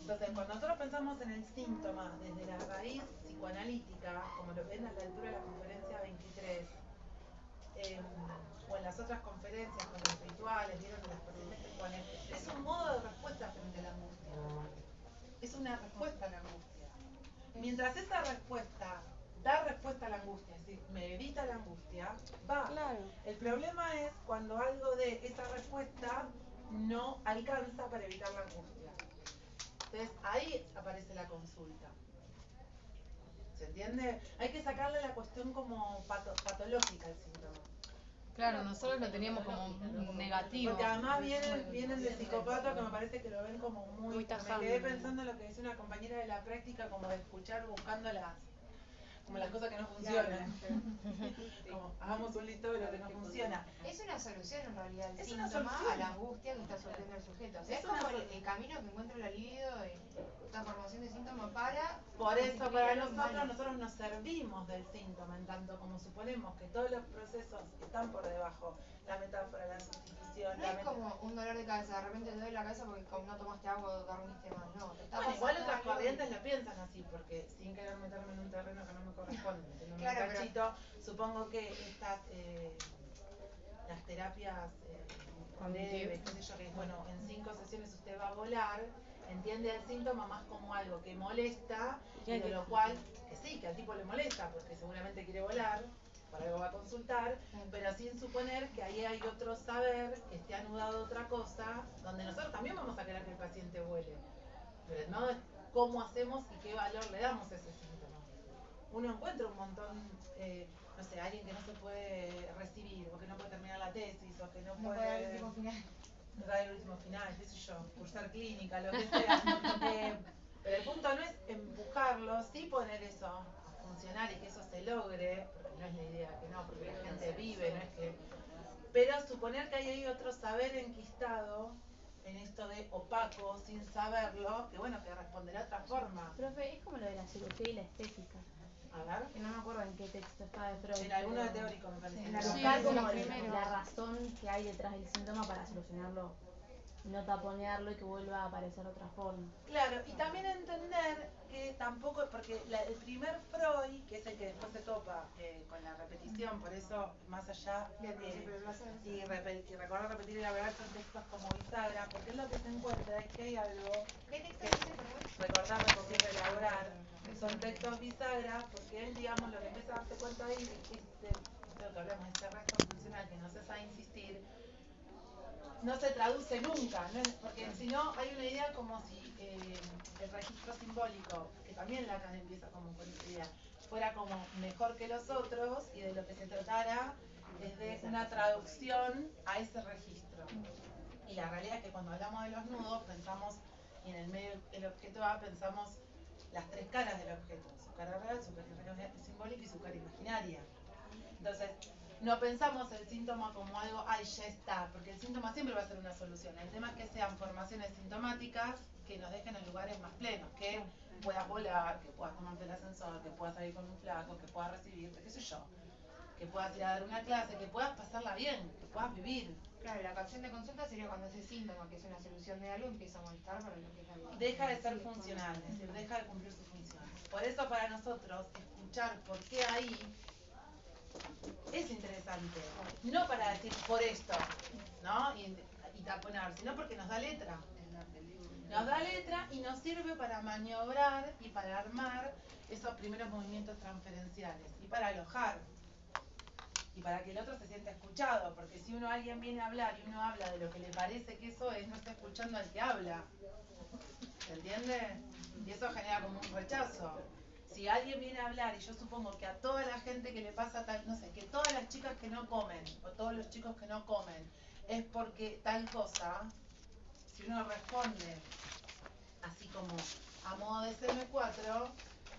Entonces, cuando nosotros pensamos en el síntoma desde la raíz psicoanalítica, como lo ven a la altura de la conferencia 23, o en las otras conferencias con el ritual visuales, vieron las cositas que ponen. Es un modo de respuesta frente a la angustia. Es una respuesta a la angustia. Mientras esa respuesta da respuesta a la angustia, es decir, me evita la angustia, va. Claro. El problema es cuando algo de esa respuesta no alcanza para evitar la angustia. Entonces ahí aparece la consulta. ¿Se entiende? Hay que sacarle la cuestión como patológica al síntoma. Claro, nosotros lo teníamos como negativo. Porque además vienen de psicópatas que me parece que lo ven como muy... Me quedé pensando en lo que decía una compañera de la práctica, como de escuchar buscando como las cosas que no funcionan. Como hagamos un listado de lo que no funciona. Es una solución en realidad, el Es una síntoma solución. a la angustia que está sufriendo el sujeto. O sea, Es es como una el camino que encuentra la libido en la formación de síntoma para... Por eso, para nosotros nosotros nos servimos del síntoma, en tanto como suponemos que todos los procesos están por debajo. La metáfora, la sustitución, No es como un dolor de cabeza, de repente te duele la cabeza porque como no tomaste agua o dormiste mal, no. Te está Bueno, igual pasando otras algo corrientes lo piensan así, porque sin querer meterme en un terreno que no me corresponde, metiéndome Claro, un pero- cachito, supongo que estas, las terapias breves, qué sé yo, que es, bueno, en 5 sesiones usted va a volar, entiende el síntoma más como algo que molesta, y de lo cual, que sí, que al tipo le molesta, porque seguramente quiere volar, por algo va a consultar, pero sin suponer que ahí hay otro saber que esté anudado a otra cosa, donde nosotros también vamos a querer que el paciente vuele, pero no es cómo hacemos y qué valor le damos a ese síntoma. Uno encuentra un montón, no sé, alguien que no se puede recibir, o que no puede terminar la tesis, o que no No puede dar el último final. dar el último final, qué sé yo, cursar clínica, lo que sea. Pero el punto no es empujarlo, sí poner eso a funcionar y que eso se logre, porque no es la idea que no, porque la gente vive, no es que... Pero suponer que hay otro saber enquistado en esto de opaco, sin saberlo, que bueno, que responderá de otra forma. Profe, es como lo de la cirugía y la estética. A ver. Que no me acuerdo en qué texto está de Freud. En alguno de pero teórico, me parece. En la Sí, local, como los primeros. la razón que hay detrás del síntoma para solucionarlo, no taponearlo y que vuelva a aparecer de otra forma. Claro, y también entender que tampoco, porque el primer Freud, que es el que después se topa con la repetición, por eso más allá y recordar repetir y elaborar son textos como bisagra, porque es lo que se encuentra es que hay algo ¿Qué texto dice, perdón? recordar, repetir, elaborar, son textos bisagra, porque él, digamos, lo que empieza a darse cuenta ahí es que lo que hablamos, este resto funcional que no cesa de insistir, no se traduce nunca, ¿no? Porque si no hay una idea como si el registro simbólico, que también Lacan empieza como con esa idea, fuera como mejor que los otros y de lo que se tratara es de una traducción a ese registro. Y la realidad es que cuando hablamos de los nudos pensamos, y en el medio del objeto A pensamos las 3 caras del objeto, su cara real, su cara simbólica y su cara imaginaria. Entonces, no pensamos el síntoma como algo, ay, ya está, porque el síntoma siempre va a ser una solución. El tema es que sean formaciones sintomáticas que nos dejen en lugares más plenos, que puedas volar, que puedas tomarte el ascensor, que puedas salir con un flaco, que puedas recibirte, qué sé yo, que puedas ir a dar una clase, que puedas pasarla bien, que puedas vivir. Claro, la canción de consulta sería cuando ese síntoma, que es una solución de algo, empieza a molestar para lo que es la vida. Deja de ser funcional, es decir, deja de cumplir su función. Por eso para nosotros, escuchar por qué ahí es interesante. No para decir por esto, ¿no? Y taponar, sino porque nos da letra. Nos da letra y nos sirve para maniobrar y para armar esos primeros movimientos transferenciales y para alojar. Y para que el otro se sienta escuchado, porque si alguien viene a hablar y uno habla de lo que le parece que eso es, no está escuchando al que habla. ¿Se entiende? Y eso genera como un rechazo. Si alguien viene a hablar y yo supongo que a toda la gente que le pasa tal, no sé, que todas las chicas que no comen o todos los chicos que no comen es porque tal cosa, si uno responde así como a modo de CM4,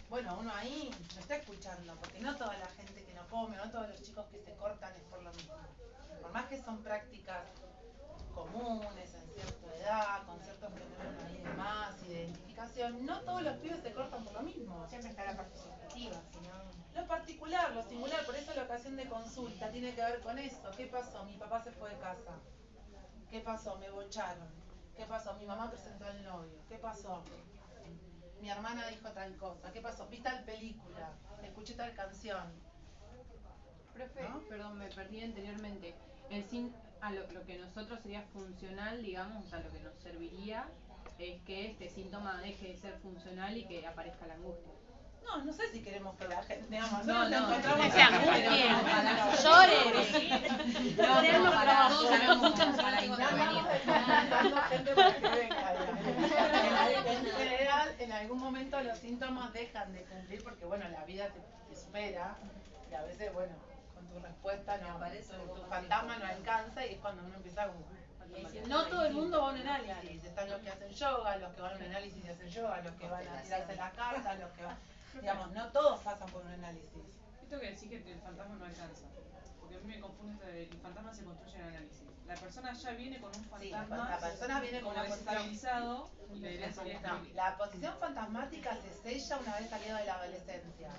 bueno, uno ahí no está escuchando, porque no toda la gente que no come, no todos los chicos que se cortan es por lo mismo. Por más que son prácticas comunes en cierta edad, con ciertos fenómenos ahí de más, identificación, no todos los pibes se cortan por lo mismo. Siempre está la parte subjetiva, sino... Lo particular, lo singular, por eso la ocasión de consulta tiene que ver con eso. ¿Qué pasó? Mi papá se fue de casa. ¿Qué pasó? Me bocharon. ¿Qué pasó? Mi mamá presentó al novio. ¿Qué pasó? Mi hermana dijo tal cosa. ¿Qué pasó? Vi tal película. Escuché tal canción. Profe, ¿No? perdón, me perdí anteriormente. a lo que nosotros sería funcional, digamos, o sea, lo que nos serviría es que este síntoma deje de ser funcional y que aparezca la angustia. No sé si queremos que la gente, digamos, No, nosotros no, encontramos que se angustien, lloren. No, para todos sabemos para intervenir. Gente para que venga, en general, en algún momento los síntomas dejan de cumplir porque, bueno, la vida te supera y a veces, bueno, con tu respuesta no, tu fantasma no alcanza y es cuando uno empieza como... No todo el mundo va a un análisis, están los que hacen yoga, los que van a un análisis y hacen yoga, los que van a tirarse las cartas, los que van... Digamos, no todos pasan por un análisis. Esto que decís que el fantasma no alcanza, porque a mí me confunde esto de el fantasma se construye en análisis. La persona ya viene con un fantasma, la persona viene con una desestabilizado y la idea sería la posición fantasmática se sella una vez salido de la adolescencia,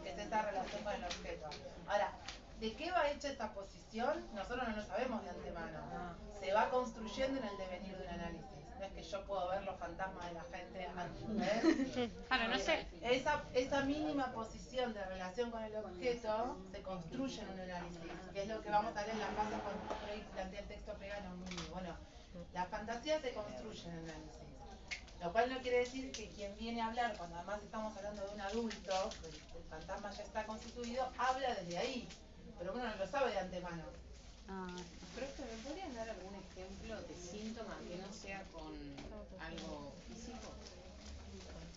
que es esta relación con el objeto. Ahora, ¿de qué va hecha esta posición? Nosotros no lo sabemos de antemano. Se va construyendo en el devenir de un análisis. No es que yo puedo ver los fantasmas de la gente antes. Claro, no sé. Esa mínima posición de relación con el objeto se construye en un análisis, que es lo que vamos a ver en la fase cuando Freud plantea el texto plegano. Bueno, la fantasía se construye en el análisis. Lo cual no quiere decir que quien viene a hablar, cuando además estamos hablando de un adulto, el fantasma ya está constituido, habla desde ahí. Pero uno no lo sabe de antemano. Profe, ¿me podrían dar algún ejemplo de síntoma que no sea con algo físico?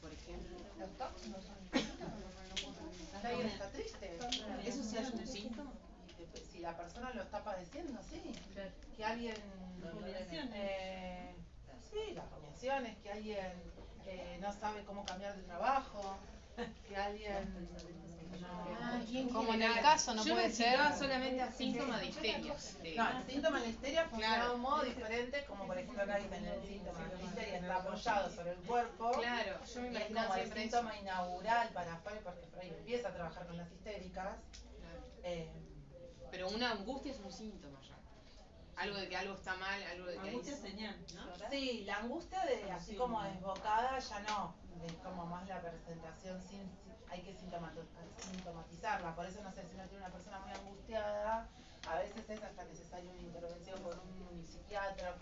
Por ejemplo. Los TOC no son síntomas. Alguien está triste. ¿Eso sí es un síntoma? Si la persona lo está padeciendo, sí. Que alguien... sí, las rumiaciones, que alguien no sabe cómo cambiar de trabajo, que alguien... como en el caso no puede ser solamente a síntomas de histeria. No, el síntoma de la histeria funciona de un modo diferente, como por ejemplo acá dicen el síntoma de la histeria está apoyado sobre el cuerpo. Claro, yo me imagino como el siempre síntoma inaugural para Freud, porque Freud empieza a trabajar con las histéricas. Pero una angustia es un síntoma ya. Algo de que algo está mal, algo de que angustia es señal, ¿no? Sí, la angustia de así como desbocada ya no, es como más la presentación hay que sintomatizarla, por eso no sé, si uno tiene una persona muy angustiada, a veces es hasta necesaria una intervención con un psiquiatra,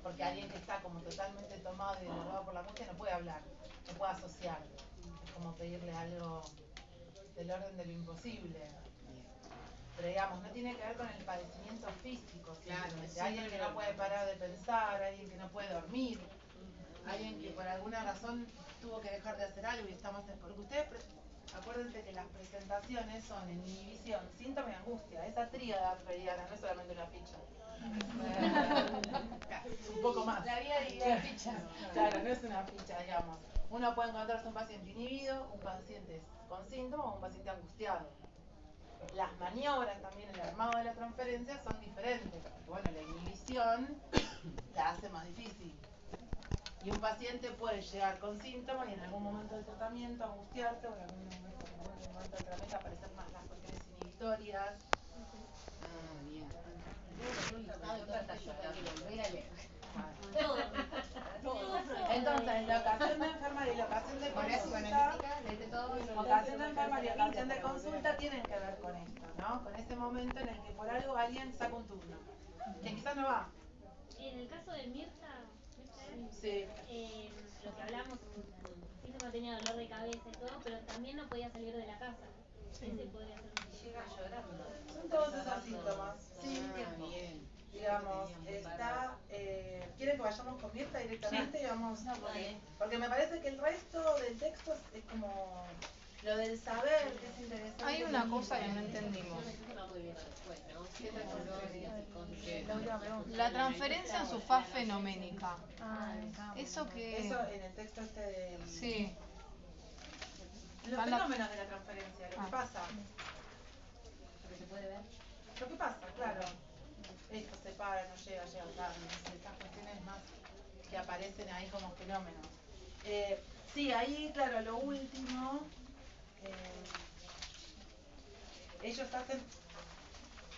porque alguien que está como totalmente tomado y derrotado por la angustia no puede hablar, no puede asociar, es como pedirle algo del orden de lo imposible. Pero digamos, no tiene que ver con el padecimiento físico, simplemente. Alguien que no puede parar de pensar, alguien que no puede dormir, alguien que por alguna razón tuvo que dejar de hacer algo y está más... Porque ustedes, acuérdense que las presentaciones son en inhibición, síntoma y angustia. Esa tríada freudiana no es solamente una ficha. Un poco más. La vida y la ficha. Claro, no es una ficha, digamos. Uno puede encontrarse un paciente inhibido, un paciente con síntomas o un paciente angustiado. Las maniobras también, el armado de la transferencia son diferentes, porque bueno, la inhibición la hace más difícil. Y un paciente puede llegar con síntomas y en algún momento del tratamiento angustiarse, o en algún momento del tratamiento aparecer más las cuestiones inhibitorias. Bien. Entonces, la ocasión de enfermaría y la ocasión de consulta, ocasión de enfermaría y ocasión de consulta tienen que ver con esto, ¿no? Con ese momento en el que por algo alguien saca un turno, que quizás no va. En el caso de Mirta, sí. Lo que hablamos, el síntoma tenía dolor de cabeza y todo, pero también no podía salir de la casa. Ese podría ser un síntoma. Llega llorando. Son todos esos síntomas. Sí, bien. Digamos, está... ¿quieren que vayamos con Mirta directamente? Sí. Vamos, porque me parece que el resto del texto es como... Lo del saber, que es interesante. Hay una cosa que no entendimos. La transferencia en su faz fenoménica. Eso que... Eso en el texto este de... Sí. Los fenómenos de la transferencia, lo que pasa. Lo que se puede ver. Lo que pasa, claro. Esto se para, no llega, llega tarde. Estas cuestiones más que aparecen ahí como fenómenos. Sí, ahí, claro, lo último... ellos hacen,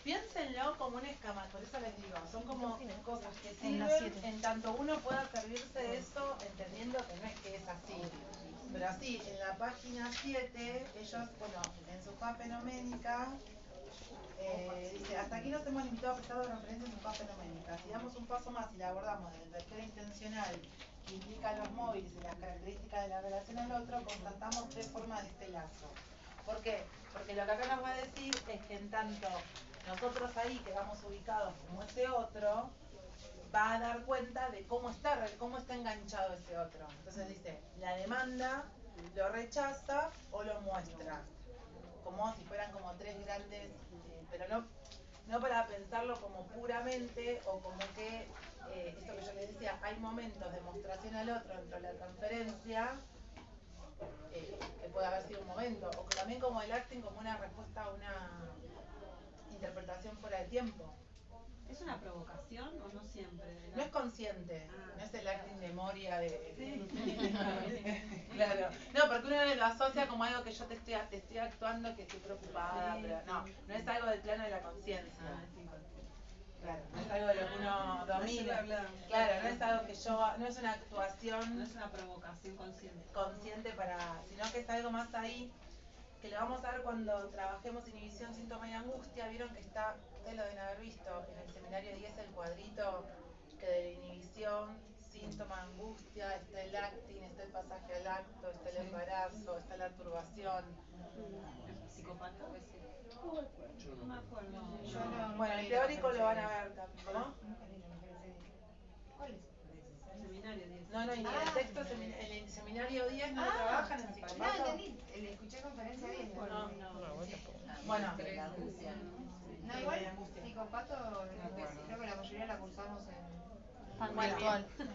piénsenlo como un escama, por eso les digo, son como cosas que sirven en tanto uno pueda servirse de eso entendiendo que no es que es así, pero así, en la página 7, ellos, bueno, en su faz fenoménica, Dice, hasta aquí nos hemos limitado a prestar referencias en paz fenoménica. Si damos un paso más y la abordamos desde la lectura intencional que implica los móviles y las características de la relación al otro, constatamos tres formas de este lazo. ¿Por qué? Porque lo que acá nos va a decir es que en tanto nosotros ahí quedamos ubicados como ese otro, va a dar cuenta de cómo está enganchado ese otro. Entonces dice, la demanda lo rechaza o lo muestra. Como si fueran como tres grandes, pero no para pensarlo como puramente o como que, esto que yo les decía, hay momentos de mostración al otro dentro de la transferencia, que puede haber sido un momento, o que también como el acting como una respuesta a una interpretación fuera de tiempo. ¿Es una provocación o no siempre? No es consciente, no es el acting de Moria de... Sí. Claro, no, porque uno lo asocia como algo que yo te estoy actuando, que estoy preocupada, Sí, pero no, sí. no es algo del plano de la conciencia. Es inconsciente. Claro, no es algo de lo que uno domina. Claro, no es algo que yo, no es una actuación. No es una provocación consciente. Consciente sino que es algo más ahí, que lo vamos a ver cuando trabajemos inhibición, síntoma y angustia. Vieron que está, ustedes lo deben haber visto, en el seminario 10 el cuadrito que de la inhibición, síntoma, angustia, está el acting, está el pasaje al acto, está el embarazo, está la turbación. ¿Psicópata? Yo no me acuerdo. Bueno, el teórico lo van a ver también, ¿no? ¿Cuál es? El seminario 10. No, y en el texto, en el seminario 10 no lo trabajan en psicopata. No, entendí. Le escuché conferencia 10. No. Bueno. No, igual psicopato, creo que la mayoría la cursamos en... Bueno,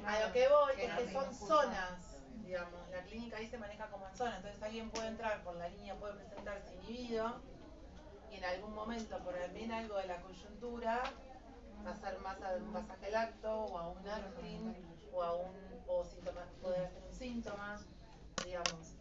a lo que voy es que son zonas, digamos, la clínica ahí se maneja como en zona, entonces alguien puede entrar por la línea, puede presentarse inhibido y en algún momento por también algo de la coyuntura pasar más a un pasaje al acto o a un acting o síntoma, poder hacer un síntoma, digamos.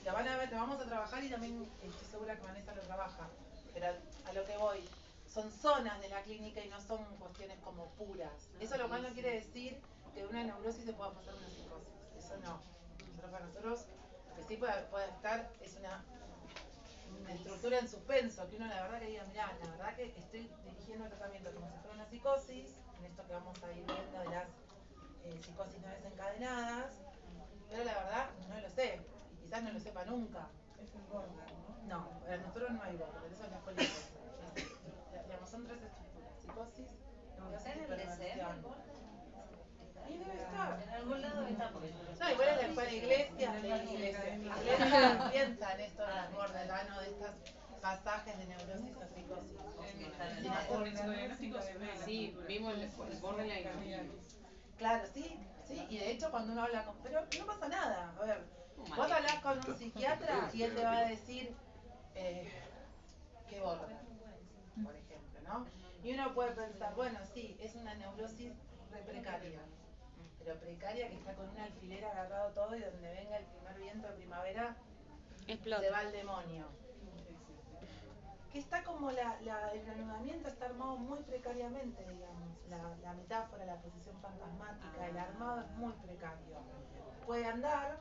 Lo van a ver, lo vamos a trabajar y también estoy segura que Vanessa lo trabaja, pero a lo que voy, son zonas de la clínica y no son cuestiones como puras. Eso lo cual no quiere decir que de una neurosis se pueda pasar una psicosis, eso no. Para nosotros lo que sí puede estar es una estructura en suspenso, que uno la verdad que diga, mirá, la verdad que estoy dirigiendo el tratamiento como si fuera una psicosis, en esto que vamos a ir viendo de las psicosis no desencadenadas, pero la verdad no lo sé, y quizás no lo sepa nunca. Es el border, ¿no? No, para nosotros no hay border, eso es la policosis. Digamos, son tres estructuras, psicosis, neurosis y perversión. Ahí debe estar. En algún lado está por eso. No, igual en la escuela de iglesia piensa en esto de las borderline o de estos pasajes de neurosis o psicosis. Sí, vimos el borderline. Claro, sí, y de hecho cuando uno habla con... Pero no pasa nada, a ver, vos hablás con un psiquiatra y él te va a decir que border, por ejemplo, ¿no? Y uno puede pensar, bueno, sí, es una neurosis re precaria, pero precaria que está con un alfiler agarrado todo y donde venga el primer viento de primavera Explota. se va el demonio. Que está como el reanudamiento está armado muy precariamente, digamos. La metáfora, la posición fantasmática, el armado es muy precario. Puede andar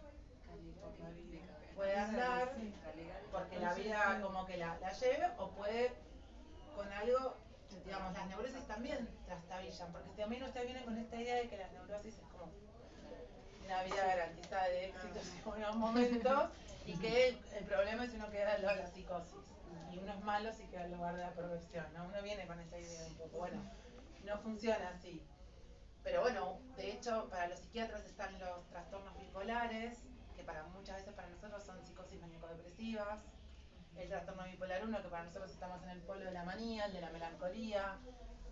porque la vida como que la lleve, o puede con algo, digamos, las neurosis también trastabillan, porque también ustedes vienen con esta idea de que las neurosis es como una vida garantizada de éxitos en unos momentos y que el problema es si uno queda al lado de la psicosis y uno es malo si queda al lugar de la perversión, ¿no? Uno viene con esa idea un poco, bueno, no funciona así. Pero bueno, de hecho para los psiquiatras están los trastornos bipolares, que muchas veces para nosotros son psicosis maníaco-depresivas, el trastorno bipolar 1, que para nosotros estamos en el polo de la manía, el de la melancolía.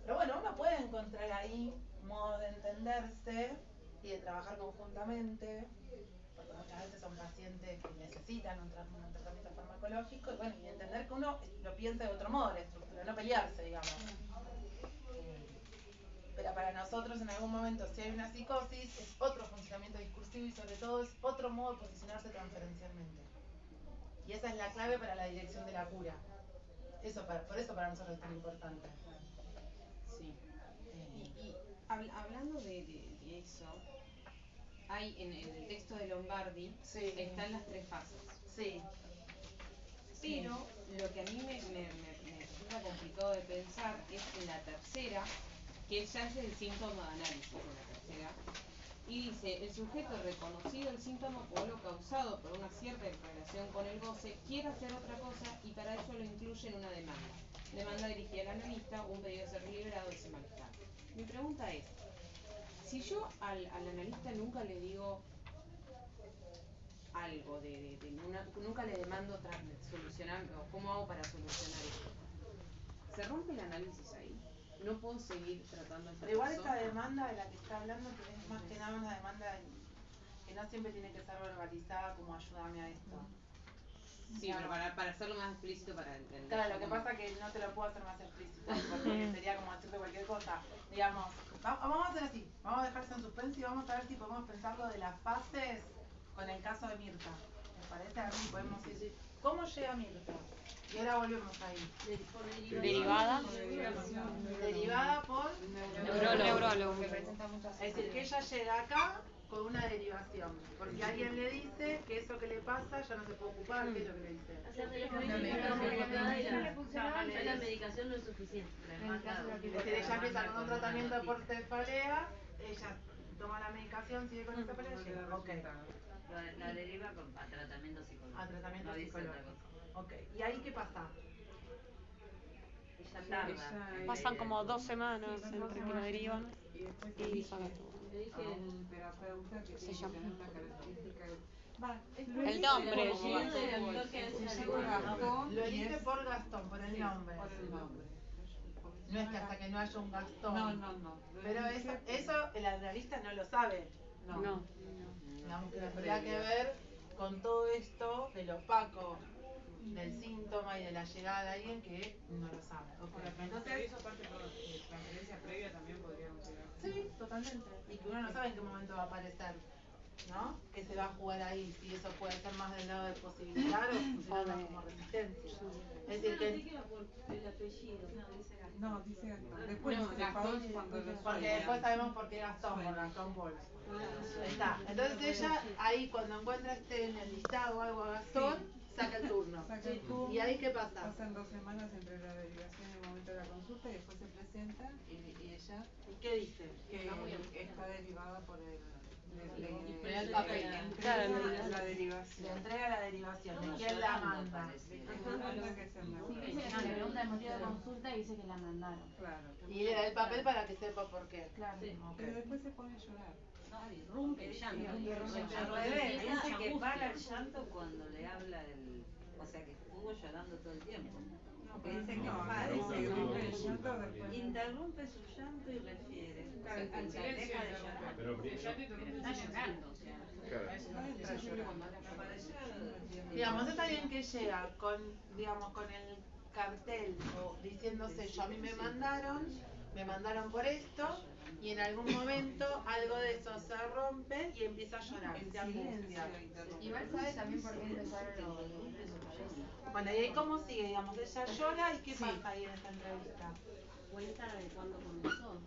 Pero bueno, uno puede encontrar ahí modos de entenderse y de trabajar conjuntamente, porque muchas veces son pacientes que necesitan un tratamiento farmacológico, y bueno, y entender que uno lo piensa de otro modo la estructura, no pelearse, digamos. Pero para nosotros en algún momento si hay una psicosis es otro funcionamiento discursivo y sobre todo es otro modo de posicionarse transferencialmente. Y esa es la clave para la dirección de la cura. Por eso para nosotros es tan importante. Sí. Y hablando de eso, hay en el texto de Lombardi están las tres fases. Sí. Pero lo que a mí me pasa complicado de pensar es en la tercera, que ya es el síntoma de análisis de la tercera. Y dice, el sujeto reconocido el síntoma o lo causado por una cierta relación con el goce quiere hacer otra cosa y para eso lo incluye en una demanda. Demanda dirigida al analista o un pedido de ser liberado de ese malestar. Mi pregunta es, si yo al analista nunca le digo algo, nunca le demando solucionar, o cómo hago para solucionar esto, ¿se rompe el análisis ahí? No puedo seguir tratando el Pero igual esta demanda de la que está hablando es más que nada una demanda que no siempre tiene que ser verbalizada como ayúdame a esto. Sí, pero para hacerlo más explícito para entender. Claro, lo que pasa es que no te lo puedo hacer más explícito porque sería como decirte cualquier cosa. Digamos, vamos a hacer así, vamos a dejarse en suspenso y vamos a ver si podemos pensar lo de las fases con el caso de Mirta. ¿Me parece? A ver si podemos decir, ¿cómo llega Mirta? Y ahora volvemos ahí. Derivada. Derivada por Neurólogo. Es decir, que ella llega acá con una derivación, porque alguien le dice que eso que le pasa ya no se puede ocupar, ¿qué es lo que le dice? La medicación no es suficiente. Es decir, ella empieza con un tratamiento por cefalea, ella toma la medicación, sigue con la cefalea y llega. Ok. La deriva a tratamiento psicológico. A tratamiento No dice otra psicológico. cosa. Ok. ¿Y ahí qué pasa? Ella tarda. Pasan como 2 semanas entre que la derivan y sale todo. Le dije el terapeuta que tiene que tener una característica. El nombre. Lo elige por Gastón, por el nombre. No es que hasta que no haya un Gastón. No. Pero eso el analista no lo sabe. No. Digamos que tendría que ver con todo esto del opaco del síntoma y de la llegada de alguien que no lo sabe. Entonces, eso aparte de transferencia previa también podría considerarse. Sí, totalmente. Y que uno no sabe en qué momento va a aparecer, ¿no? Que se va a jugar ahí, si eso puede ser más del lado de posibilitar o funcionar más como resistencia. Es decir, que el apellido. No, dice Gastón. Después Gastón cuando lo porque después sabemos por qué Gastón, por Gastón Bols. Ahí está. Entonces ella ahí cuando encuentra en el listado algo a Gastón, saca el turno. ¿Y ahí qué pasa? Pasan 2 semanas entre la derivación y el momento de la consulta y después se presenta y ella ¿Qué dice? Que está derivada por el la derivación. Le entrega la derivación. ¿De quién la manda? Le pregunta el motivo de consulta y dice que la mandaron. Y le da el papel para que sepa por qué. Claro. Pero después se pone a llorar. Rompe el llanto. Al revés, dice que para el llanto cuando le habla el... O sea que estuvo llorando todo el tiempo. Porque dice que para, interrumpe su llanto y refiere. O sea, que deja de llorar. Está llorando, o sea. Digamos, está bien que llega con el cartel o diciéndose yo a mí me mandaron por esto y en algún momento algo de eso se rompe y empieza a llorar, se angustia. Igual sabe también por qué empezaron los... Bueno, y ahí cómo sigue, digamos, ella llora y qué pasa ahí en esta entrevista. Cuenta de cuándo comenzó,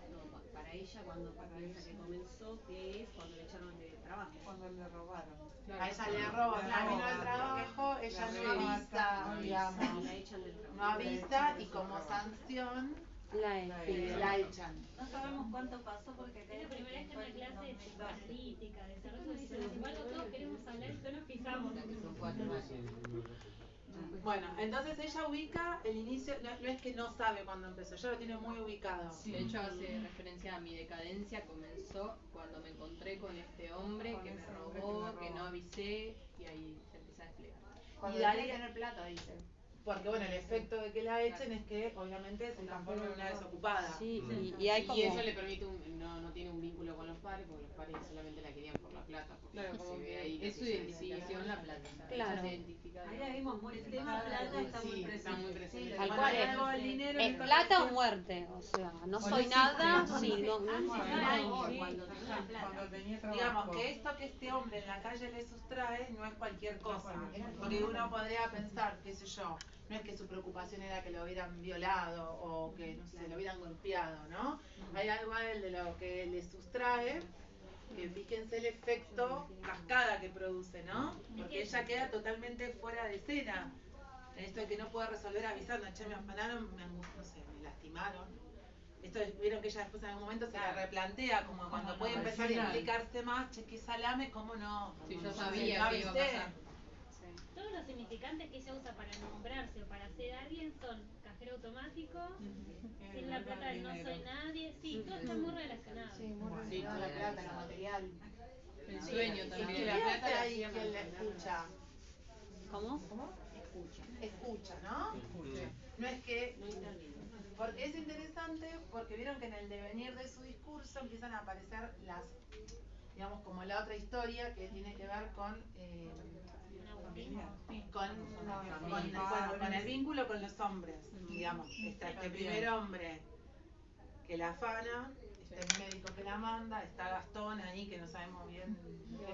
para ella cuando piensa que comenzó, que es cuando le echaron de trabajo. Cuando le robaron. A ella le roban, camino al trabajo, ella no avisa, digamos, no avisa y como sanción la echan. No sabemos cuánto pasó porque acá Es la primera vez que en una clase de psicoanalítica, desarrollo de sin embargo todos queremos hablar y no nos fijamos. Bueno, entonces ella ubica el inicio, no es que no sabe cuándo empezó, ella lo tiene muy ubicado. De hecho hace referencia a mi decadencia, comenzó cuando me encontré con este hombre que me robó, que no avisé y ahí se empieza a desplegar. Cuando Y de ahí en el plato, dice. Porque bueno, el efecto de que la echen es que obviamente se transforma en una desocupada. Sí, y hay como... Y eso le permite, no tiene un vínculo con los padres, porque los padres solamente la querían por la plata. Claro, como que es su identificación la plata. Claro. Ahí la vimos muy tema plata está muy presente. Tal cual es plata o muerte, o sea, no soy nada si no digamos que esto que este hombre en la calle le sustrae no es cualquier cosa, porque uno podría pensar, qué sé yo, no es que su preocupación era que lo hubieran violado o que no sé, lo hubieran golpeado, ¿no? Hay algo a él de lo que le sustrae, que fíjense el efecto cascada que produce, ¿no? Porque ella queda totalmente fuera de escena. esto de que no puede resolver avisando, che, me afanaron, no sé, me lastimaron. Esto vieron que ella después en algún momento se la replantea, como cuando puede empezar a implicarse más, che, qué salame, cómo no. Sí, yo no sabía que iba a pasar. Todos los significantes que ella usa para nombrarse o para ser alguien son cajero automático, sin la plata no soy nadie, sí, todo está muy relacionado. Sí, muy relacionado a la plata, lo material. El sueño también. ¿Qué hace ahí quien la escucha? ¿Cómo? Escucha, ¿no? No es que... Porque es interesante, porque vieron que en el devenir de su discurso empiezan a aparecer las, digamos, como la otra historia que tiene que ver con el vínculo con los hombres, digamos. Está este primer hombre que la afana, está el médico que la manda, está Gastón ahí que no sabemos bien.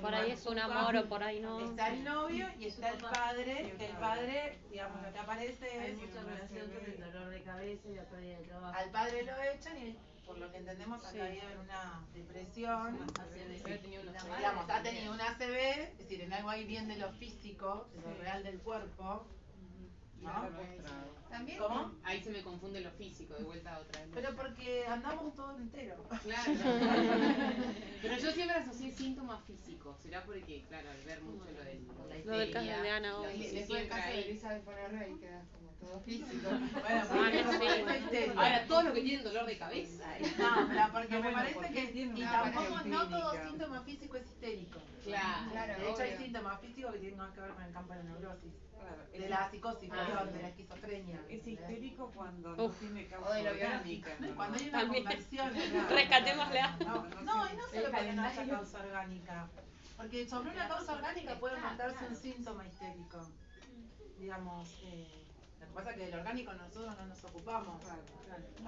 Por ahí es un amor o por ahí no. Está el novio y está el padre, que el padre, digamos, lo que aparece Hay es... mucha relación con el dolor de cabeza y la pérdida de trabajo. Al padre lo echan y por lo que entendemos acá vive en una depresión, digamos, ha tenido una ACV, es decir, en algo ahí bien de lo físico, de lo real del cuerpo, ¿no? También, ¿Cómo? Ahí se me confunde lo físico, de vuelta a otra vez. Pero porque andamos todo entero. Claro. Pero yo siempre asocié síntomas físicos. Será porque, claro, al ver mucho lo del caso de Ana, después del caso de Elizabeth Ferrer y queda como todo físico. Bueno, ahora todos los que tienen dolor de cabeza. No, pero porque me parece que y tampoco no todo síntoma físico es histérico. Claro. De hecho hay síntomas físicos que tienen más que ver con el campo de la neurosis. De la psicosis, perdón, de la esquizofrenia. Es histérico cuando no tiene causa O de lo orgánica. Cuando hay una conversión. Rescatémosla. No, y no solo porque no haya causa orgánica. Porque sobre una causa orgánica puede montarse un síntoma histérico. Digamos, lo que pasa es que del orgánico nosotros no nos ocupamos. A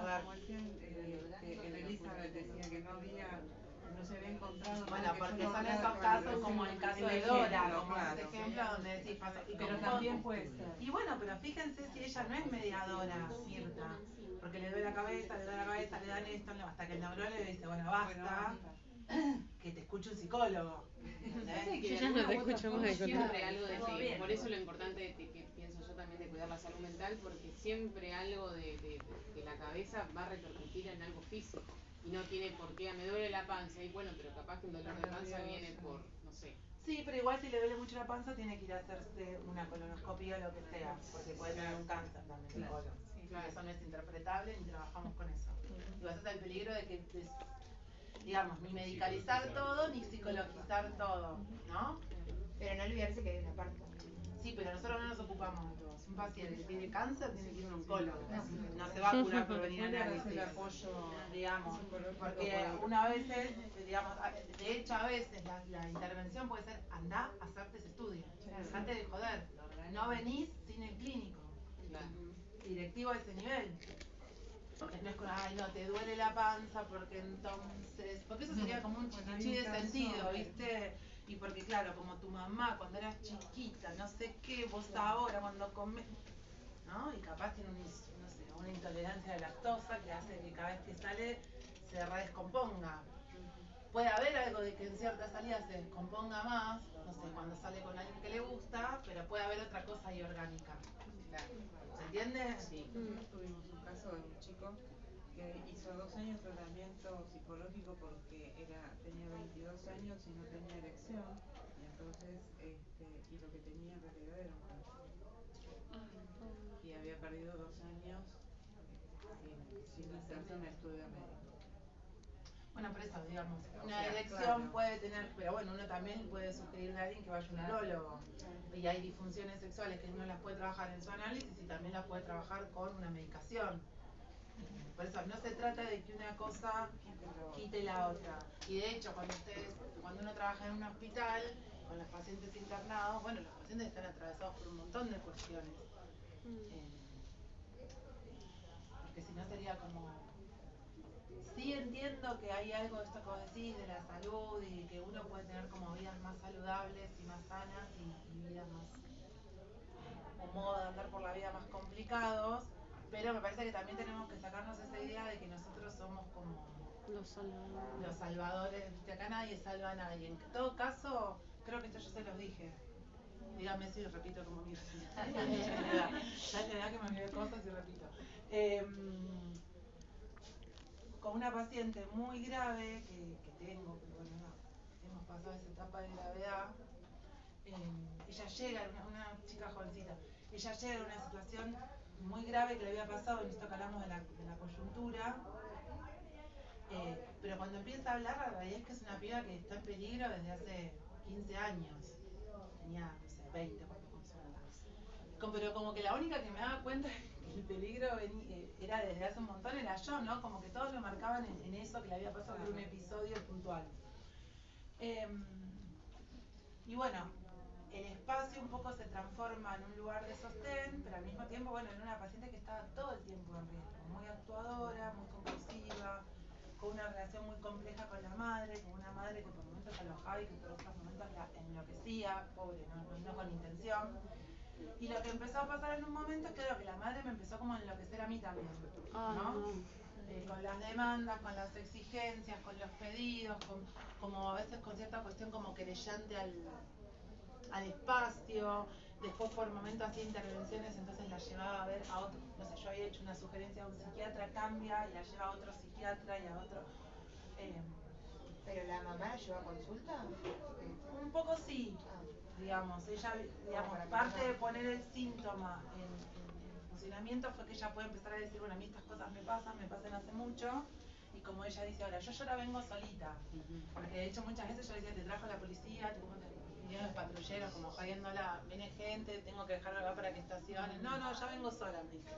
ver. Como decían, en Elizabeth decía que no se había encontrado. Bueno, porque son esos casos como el caso de Dora, como ese ejemplo donde decís pasó. Pero también puede ser. Y bueno, pero fíjense si ella no es mediadora, Mirta, porque le duele la cabeza, le dan esto, hasta que el neurólogo le dice, bueno, basta, que te escuche un psicólogo. Yo ya no te escucho más de siempre algo de que, por eso lo importante que pienso yo también de cuidar la salud mental, porque siempre algo de la cabeza va a repercutir en algo físico. Y no tiene por qué, me duele la panza, y bueno, pero capaz que un dolor de panza viene por, no sé. Sí, pero igual si le duele mucho la panza tiene que ir a hacerse una colonoscopia o lo que sea, porque puede tener un cáncer también el colon. Eso no es interpretable ni trabajamos con eso. Y ese es el peligro de que, digamos, ni medicalizar todo ni psicologizar todo, ¿no? Pero no olvidarse que hay una parte. Sí, pero nosotros no nos ocupamos de todos. Un paciente que tiene cáncer tiene que ir a un oncólogo. No se va a curar por venir a análisis. Digamos, porque una vez, digamos, de hecho a veces la intervención puede ser andá a hacerte ese estudio. Dejate de joder. No venís sin el clínico. Directivo a ese nivel. Porque no es con, ay, no, te duele la panza porque entonces... Porque eso sería como un chichichi de sentido, ¿viste? Y porque claro, como tu mamá cuando eras chiquita, no sé qué, vos ahora cuando comes, ¿no? Y capaz tiene no sé, una intolerancia de lactosa que hace que cada vez que sale se redescomponga. Puede haber algo de que en ciertas salidas se descomponga más, no sé, cuando sale con alguien que le gusta, pero puede haber otra cosa ahí orgánica. ¿Se entiende? Sí. Nosotros tuvimos un caso de un chico que hizo 2 años de tratamiento psicológico porque tenía 22 años y no tenía erección, y entonces y lo que tenía en realidad era un cáncer. Y había perdido 2 años sin hacerse un estudio médico. Bueno, por eso, digamos, una erección puede tener, pero bueno, uno también puede sugerirle a alguien que vaya a un neurólogo. Y hay disfunciones sexuales que uno las puede trabajar en su análisis y también las puede trabajar con una medicación. Por eso no se trata de que una cosa quite la otra. Y de hecho, cuando uno trabaja en un hospital con los pacientes internados, bueno, los pacientes están atravesados por un montón de cuestiones. Porque si no sería como... Sí entiendo que hay algo de esto que vos decís, de la salud y que uno puede tener como vidas más saludables y más sanas y vidas más... o modo de andar por la vida más complicados. Pero me parece que también tenemos que sacarnos esa idea de que nosotros somos como los salvadores. Acá nadie salva a nadie. En todo caso, creo que esto yo se los dije. Dígame si repito como mi ya es la edad que me olvidé cosas y repito. Con una paciente muy grave que tengo, pero bueno, no, hemos pasado esa etapa de gravedad. Ella llega, una chica jovencita, ella llega a una situación muy grave que le había pasado, en esto que hablamos de la coyuntura, pero cuando empieza a hablar, la realidad es que es una piba que está en peligro desde hace 15 años. Tenía, no sé, 20 cuando consulta. Pero como que la única que me daba cuenta que el peligro era desde hace un montón era yo, ¿no? Como que todos lo marcaban en eso que le había pasado por un episodio puntual. Y bueno, el espacio un poco se transforma en un lugar de sostén, pero al mismo tiempo, bueno, en una paciente que estaba todo el tiempo en riesgo, muy actuadora, muy compulsiva, con una relación muy compleja con la madre, con una madre que por momentos alojaba y que por otros momentos la enloquecía, pobre, no con intención. Y lo que empezó a pasar en un momento es que la madre me empezó como a enloquecer a mí también, ¿no? Con las demandas, con las exigencias, con los pedidos, como a veces con cierta cuestión como querellante al espacio. Después por momentos hacía intervenciones, entonces la llevaba a ver a otro, no sé, yo había hecho una sugerencia a un psiquiatra, cambia y la lleva a otro psiquiatra y a otro. ¿Pero la mamá la llevó a consulta? Un poco sí, digamos, ella, digamos, parte de poner el síntoma en funcionamiento fue que ella puede empezar a decir, bueno, a mí estas cosas me pasan hace mucho, y como ella dice ahora, yo ahora vengo solita, porque de hecho muchas veces yo le decía, te trajo la policía, vinieron los patrulleros como jodiéndola, viene gente, tengo que dejarla acá para que estacionen, no, ya vengo sola, me dice.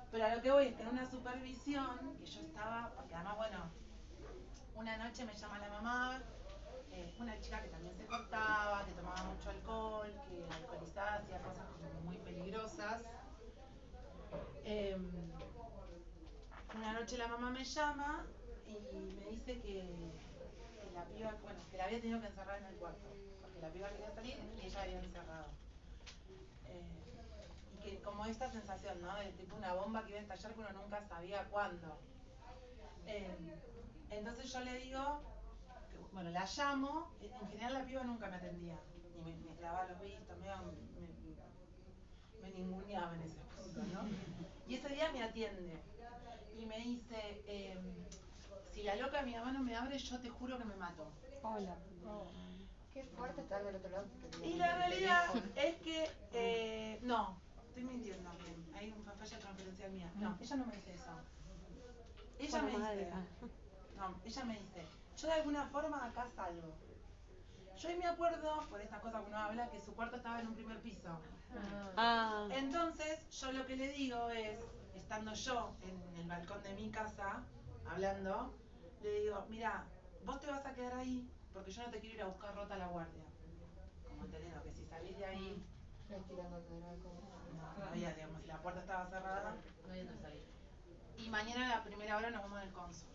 Pero a lo que voy es que en una supervisión, que yo estaba, porque además, bueno, una noche me llama la mamá, una chica que también se cortaba, que tomaba mucho alcohol, que alcoholizada, hacía cosas como muy peligrosas. Una noche la mamá me llama y me dice que la piba, bueno, que la había tenido que encerrar en el cuarto, porque la piba quería salir y ella había encerrado. Y que como esta sensación, ¿no? De tipo una bomba que iba a estallar que uno nunca sabía cuándo. Entonces yo le digo, bueno, la llamo, en general la piba nunca me atendía, ni me clavaba los vistos, me ninguneaba en ese punto, ¿no? Y ese día me atiende y me dice, si la loca de mi mamá no me abre, yo te juro que me mato. Hola. Qué fuerte estar del otro lado. Y la realidad es que, no, estoy mintiendo, hay una falla transferencial mía. No, ella no me dice eso. Ella me dice, yo de alguna forma acá salgo. Yo ahí me acuerdo, por estas cosas que uno habla, que su cuarto estaba en un primer piso. Entonces, yo lo que le digo es, estando yo en el balcón de mi casa, hablando, le digo, mira, vos te vas a quedar ahí porque yo no te quiero ir a buscar rota a la guardia. Como te digo, que si salís de ahí, no había, digamos, si la puerta estaba cerrada, no había dónde salir. Y mañana a la primera hora nos vamos en el cónsul.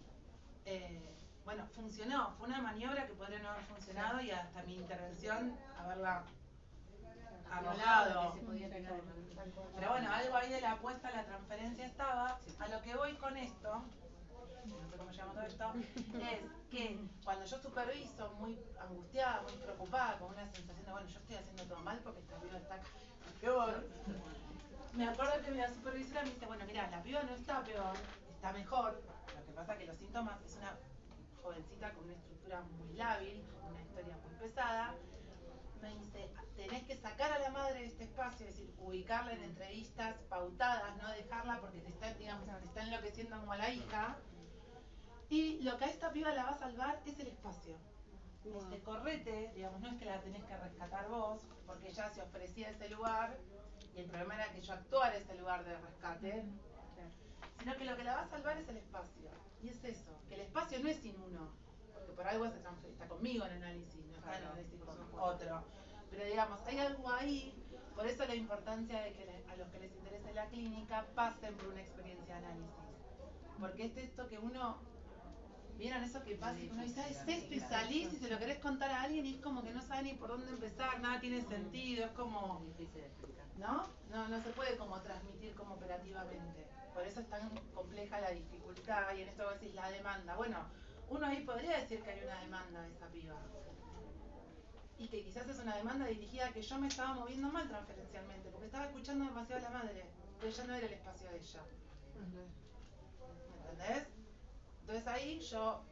Bueno, funcionó, fue una maniobra que podría no haber funcionado y hasta mi intervención haberla arrojado. Pero bueno, algo ahí de la apuesta a la transferencia estaba. A lo que voy con esto, no sé cómo llamamos todo esto, es que cuando yo superviso muy angustiada, muy preocupada, con una sensación de, bueno, yo estoy haciendo todo mal porque esta piba está peor. Me acuerdo que la supervisora me dice, bueno, mira, la piba no está peor, está mejor. Lo que pasa es que los síntomas, es una jovencita con una estructura muy lábil, con una historia muy pesada. Me dice, tenés que sacar a la madre de este espacio, es decir, ubicarla en entrevistas pautadas, no dejarla porque te está, digamos, te está enloqueciendo como a la hija. Y lo que a esta piba la va a salvar es el espacio. Correte, digamos, no es que la tenés que rescatar vos, porque ella se ofrecía ese lugar, y el problema era que yo actuara ese lugar de rescate, sino que lo que la va a salvar es el espacio. Y es eso, que el espacio no es sin uno, porque por algo está conmigo en análisis, no está en análisis con otro. Pero digamos, hay algo ahí, por eso la importancia de que a los que les interese la clínica pasen por una experiencia de análisis. Porque es esto que uno, ¿vieron eso que pasa? Uno dice, es esto y salís y se lo querés contar a alguien y es como que no sabe ni por dónde empezar, nada tiene sentido, es como, ¿no? No se puede como transmitir como operativamente. Por eso es tan compleja la dificultad y en esto vos decís la demanda. Bueno, uno ahí podría decir que hay una demanda de esa piba. y que quizás es una demanda dirigida a que yo me estaba moviendo mal transferencialmente, porque estaba escuchando demasiado a la madre, pero ya no era el espacio de ella. ¿Me entendés? Entonces ahí yo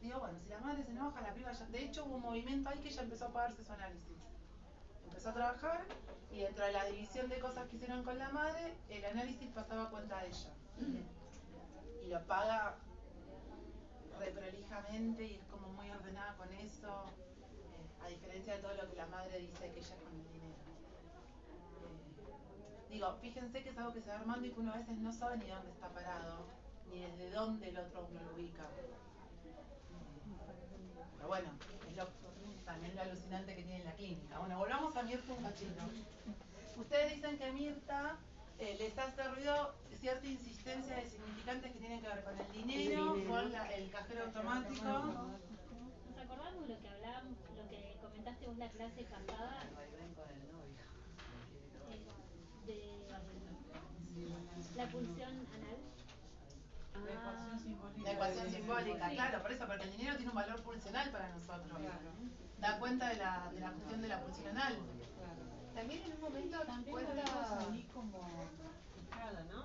digo, bueno, si la madre se enoja, la piba ya... De hecho hubo un movimiento ahí que ella empezó a pagarse su análisis. Empezó a trabajar y dentro de la división de cosas que hicieron con la madre, el análisis pasaba a cuenta de ella. Y lo paga reprolijamente y es como muy ordenada con eso, a diferencia de todo lo que la madre dice que ella es con el dinero. Digo, fíjense que es algo que se va armando y que uno a veces no sabe ni dónde está parado, ni desde dónde el otro uno lo ubica. Pero bueno, es también lo alucinante que tiene la clínica. Bueno, volvamos a Mirta un cachito. Ustedes dicen que Mirta les hace ruido cierta insistencia de significantes que tienen que ver con el dinero, con el cajero automático. ¿Nos acordamos lo que hablábamos, lo que comentaste vos la clase pasada? De la pulsión anal. La ecuación simbólica. La ecuación simbólica, Sí. claro, por eso, porque el dinero tiene un valor pulsional para nosotros. Da cuenta de la cuestión de la pulsión anal. También en un momento También cuenta... la vemos ahí como fijada, ¿no?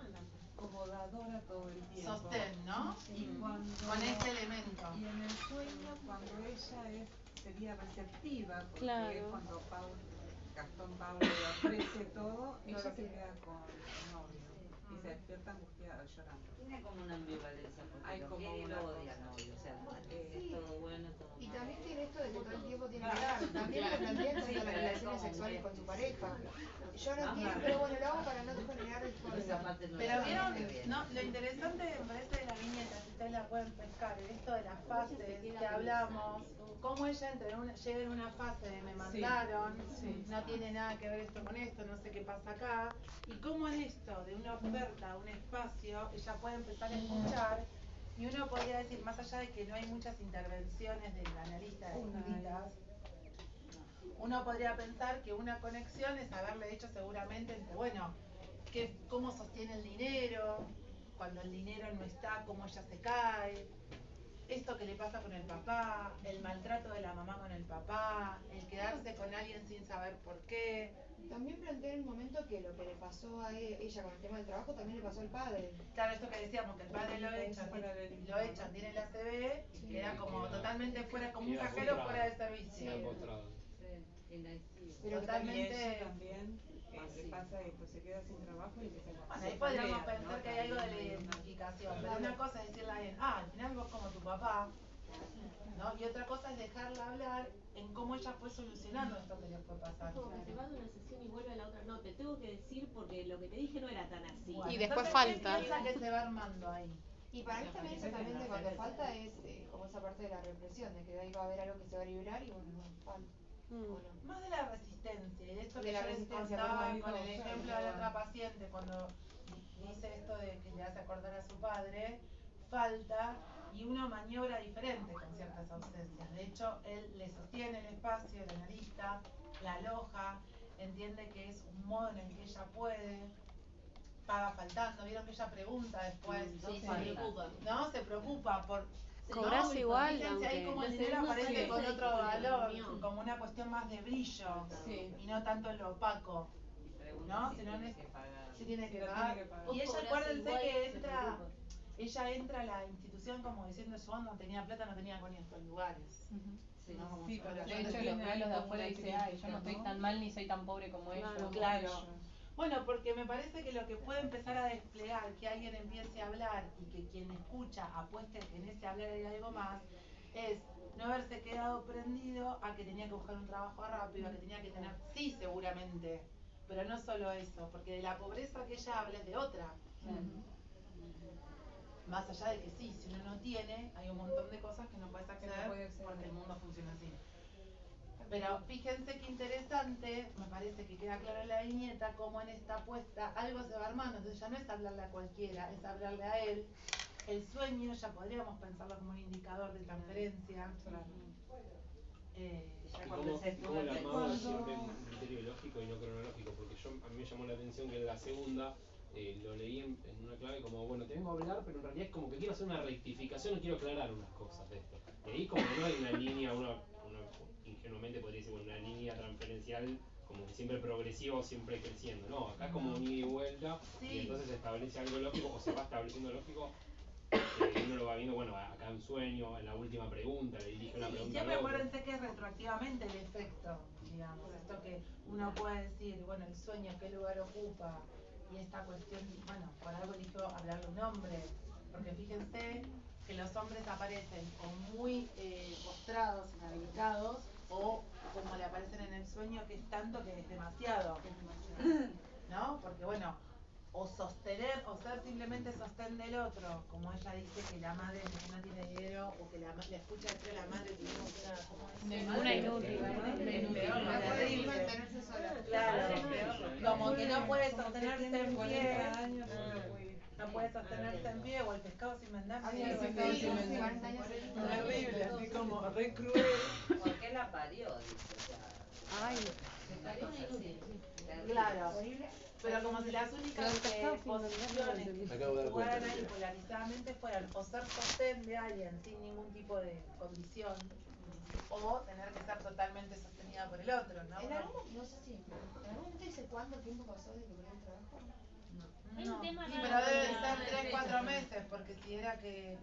Como dadora todo el tiempo. Sostén, ¿no? Y cuando, con este elemento. Y en el sueño, cuando ella sería receptiva, porque es cuando Gastón Pablo le ofrece todo, ella se queda con el novio y se despierta angustiada, llorando. Tiene como una ambivalencia, porque hay lo como quiere y una lo odia, cosa. novio. O sea, es todo bueno, todo malo. Y también tiene esto de que todo el tiempo tiene que dar. También lo plantea en cuanto a las relaciones sexuales con su pareja. Yo no quiero, pero bueno, lo hago para no generar discordia. Pero vieron, no, lo interesante me parece de la viñeta, si ustedes la pueden pescar, esto de las fases que hablamos, cómo ella llega en una fase de me mandaron, no tiene nada que ver esto con esto, no sé qué pasa acá, y cómo en esto de una oferta, un espacio, ella puede empezar a escuchar, y uno podría decir, más allá de que no hay muchas intervenciones del analista escritas, uno podría pensar que una conexión es haberle hecho seguramente entre, bueno, cómo sostiene el dinero, cuando el dinero no está, cómo ella se cae, esto que le pasa con el papá, el maltrato de la mamá con el papá, el quedarse con alguien sin saber por qué. También plantea en un momento que lo que le pasó a ella con el tema del trabajo también le pasó al padre. Claro, esto que decíamos, que el padre lo echan, tiene la CB, queda como totalmente fuera, como un cajero fuera de servicio. Pero totalmente también le pasa esto, se queda sin trabajo y empieza a... Bueno, ahí podríamos pensar que hay algo de la identificación, pero una cosa es decirle a alguien, al final vos como tu papá, ¿no? Y otra cosa es dejarla hablar en cómo ella fue solucionando esto que le fue pasando. Como que se va de una sesión y vuelve a la otra. No, te tengo que decir porque lo que te dije no era tan así. Bueno, y después entonces, falta. ¿qué piensa que se va armando ahí? Y para mí también eso también de cuando falta es como esa parte de la represión, de que ahí va a haber algo que se va a liberar y bueno, falta. Más de la resistencia, y de esto que De la yo les resistencia, contaba por con el favor. ejemplo de la otra paciente, cuando dice esto de que le hace acordar a su padre, falta, y uno maniobra diferente con ciertas ausencias. De hecho, él le sostiene el espacio, el analista, la aloja, entiende que es un modo en el que ella puede, paga faltando, vieron que ella pregunta después, ¿no? Se preocupa por... Cobrás igual, Fíjense ahí como el dinero aparece con otro valor, como una cuestión más de brillo, y no tanto en lo opaco, ¿no? Si no se tiene que pagar. Y ella, acuérdense que ella entra a la institución como diciendo, yo no tenía plata, no tenía con estos lugares. ¿No? Como si fuera- De hecho, los ve a los de afuera y dice, ay, yo no estoy tan mal ni soy tan pobre como ellos. Claro. Bueno, porque me parece que lo que puede empezar a desplegar, que alguien empiece a hablar y que quien escucha apueste que en ese hablar hay algo más, es no haberse quedado prendido a que tenía que buscar un trabajo rápido, a que tenía que tener, sí, seguramente, pero no solo eso, porque de la pobreza que ella habla es de otra. Más allá de que sí, si uno no tiene, hay un montón de cosas que no puedes acceder porque el mundo funciona así. Pero fíjense qué interesante, me parece que queda claro en la viñeta, cómo en esta apuesta algo se va armando, entonces ya no es hablarle a cualquiera, es hablarle a él. El sueño ya podríamos pensarlo como un indicador de transferencia. ¿Cómo el armado es siempre un criterio lógico y no cronológico? Porque a mí me llamó la atención que en la segunda lo leí en una clave como, bueno, te vengo a hablar, pero en realidad es como que quiero hacer una rectificación o quiero aclarar unas cosas de esto. Y ahí como que no hay una línea, una ingenuamente podría decir, bueno, una línea transferencial como que siempre progresiva o siempre creciendo. No, acá es como un ida y vuelta, y entonces se establece algo lógico, o se va estableciendo lógico, que uno lo va viendo, bueno, acá un sueño, en la última pregunta, le dirige una Y pregunta siempre al otro. acuérdense que es retroactivamente el efecto, digamos, esto que uno puede decir, bueno, el sueño, qué lugar ocupa, y esta cuestión, bueno, por algo eligió hablar de un hombre, porque fíjense que los hombres aparecen o muy postrados, inhabilitados, o como le aparecen en el sueño, que es tanto que es demasiado, ¿no? Porque bueno, o sostener, o ser simplemente sostén del otro, como ella dice que la madre no tiene dinero, o que le escucha decir a la madre que no, ¿cómo es? Una inútil. Claro, como que no puede sostenerse en pie, no puede sostenerse en pie, o el pescado sin vender. Terrible, así como re cruel. ¿Por qué la parió? Dice, o sea, Ay. me parece así. Claro, pero como si las únicas posiciones que se jugaran ahí polarizadamente fueran o ser sostén de alguien sin ningún tipo de condición, o tener que ser totalmente sostenida por el otro, ¿no? En algún, no sé si, en algún momento dice cuánto tiempo pasó desde que perdió el trabajo. Hay un tema Sí, raro pero deben con ser la- 3-4 meses, porque si era que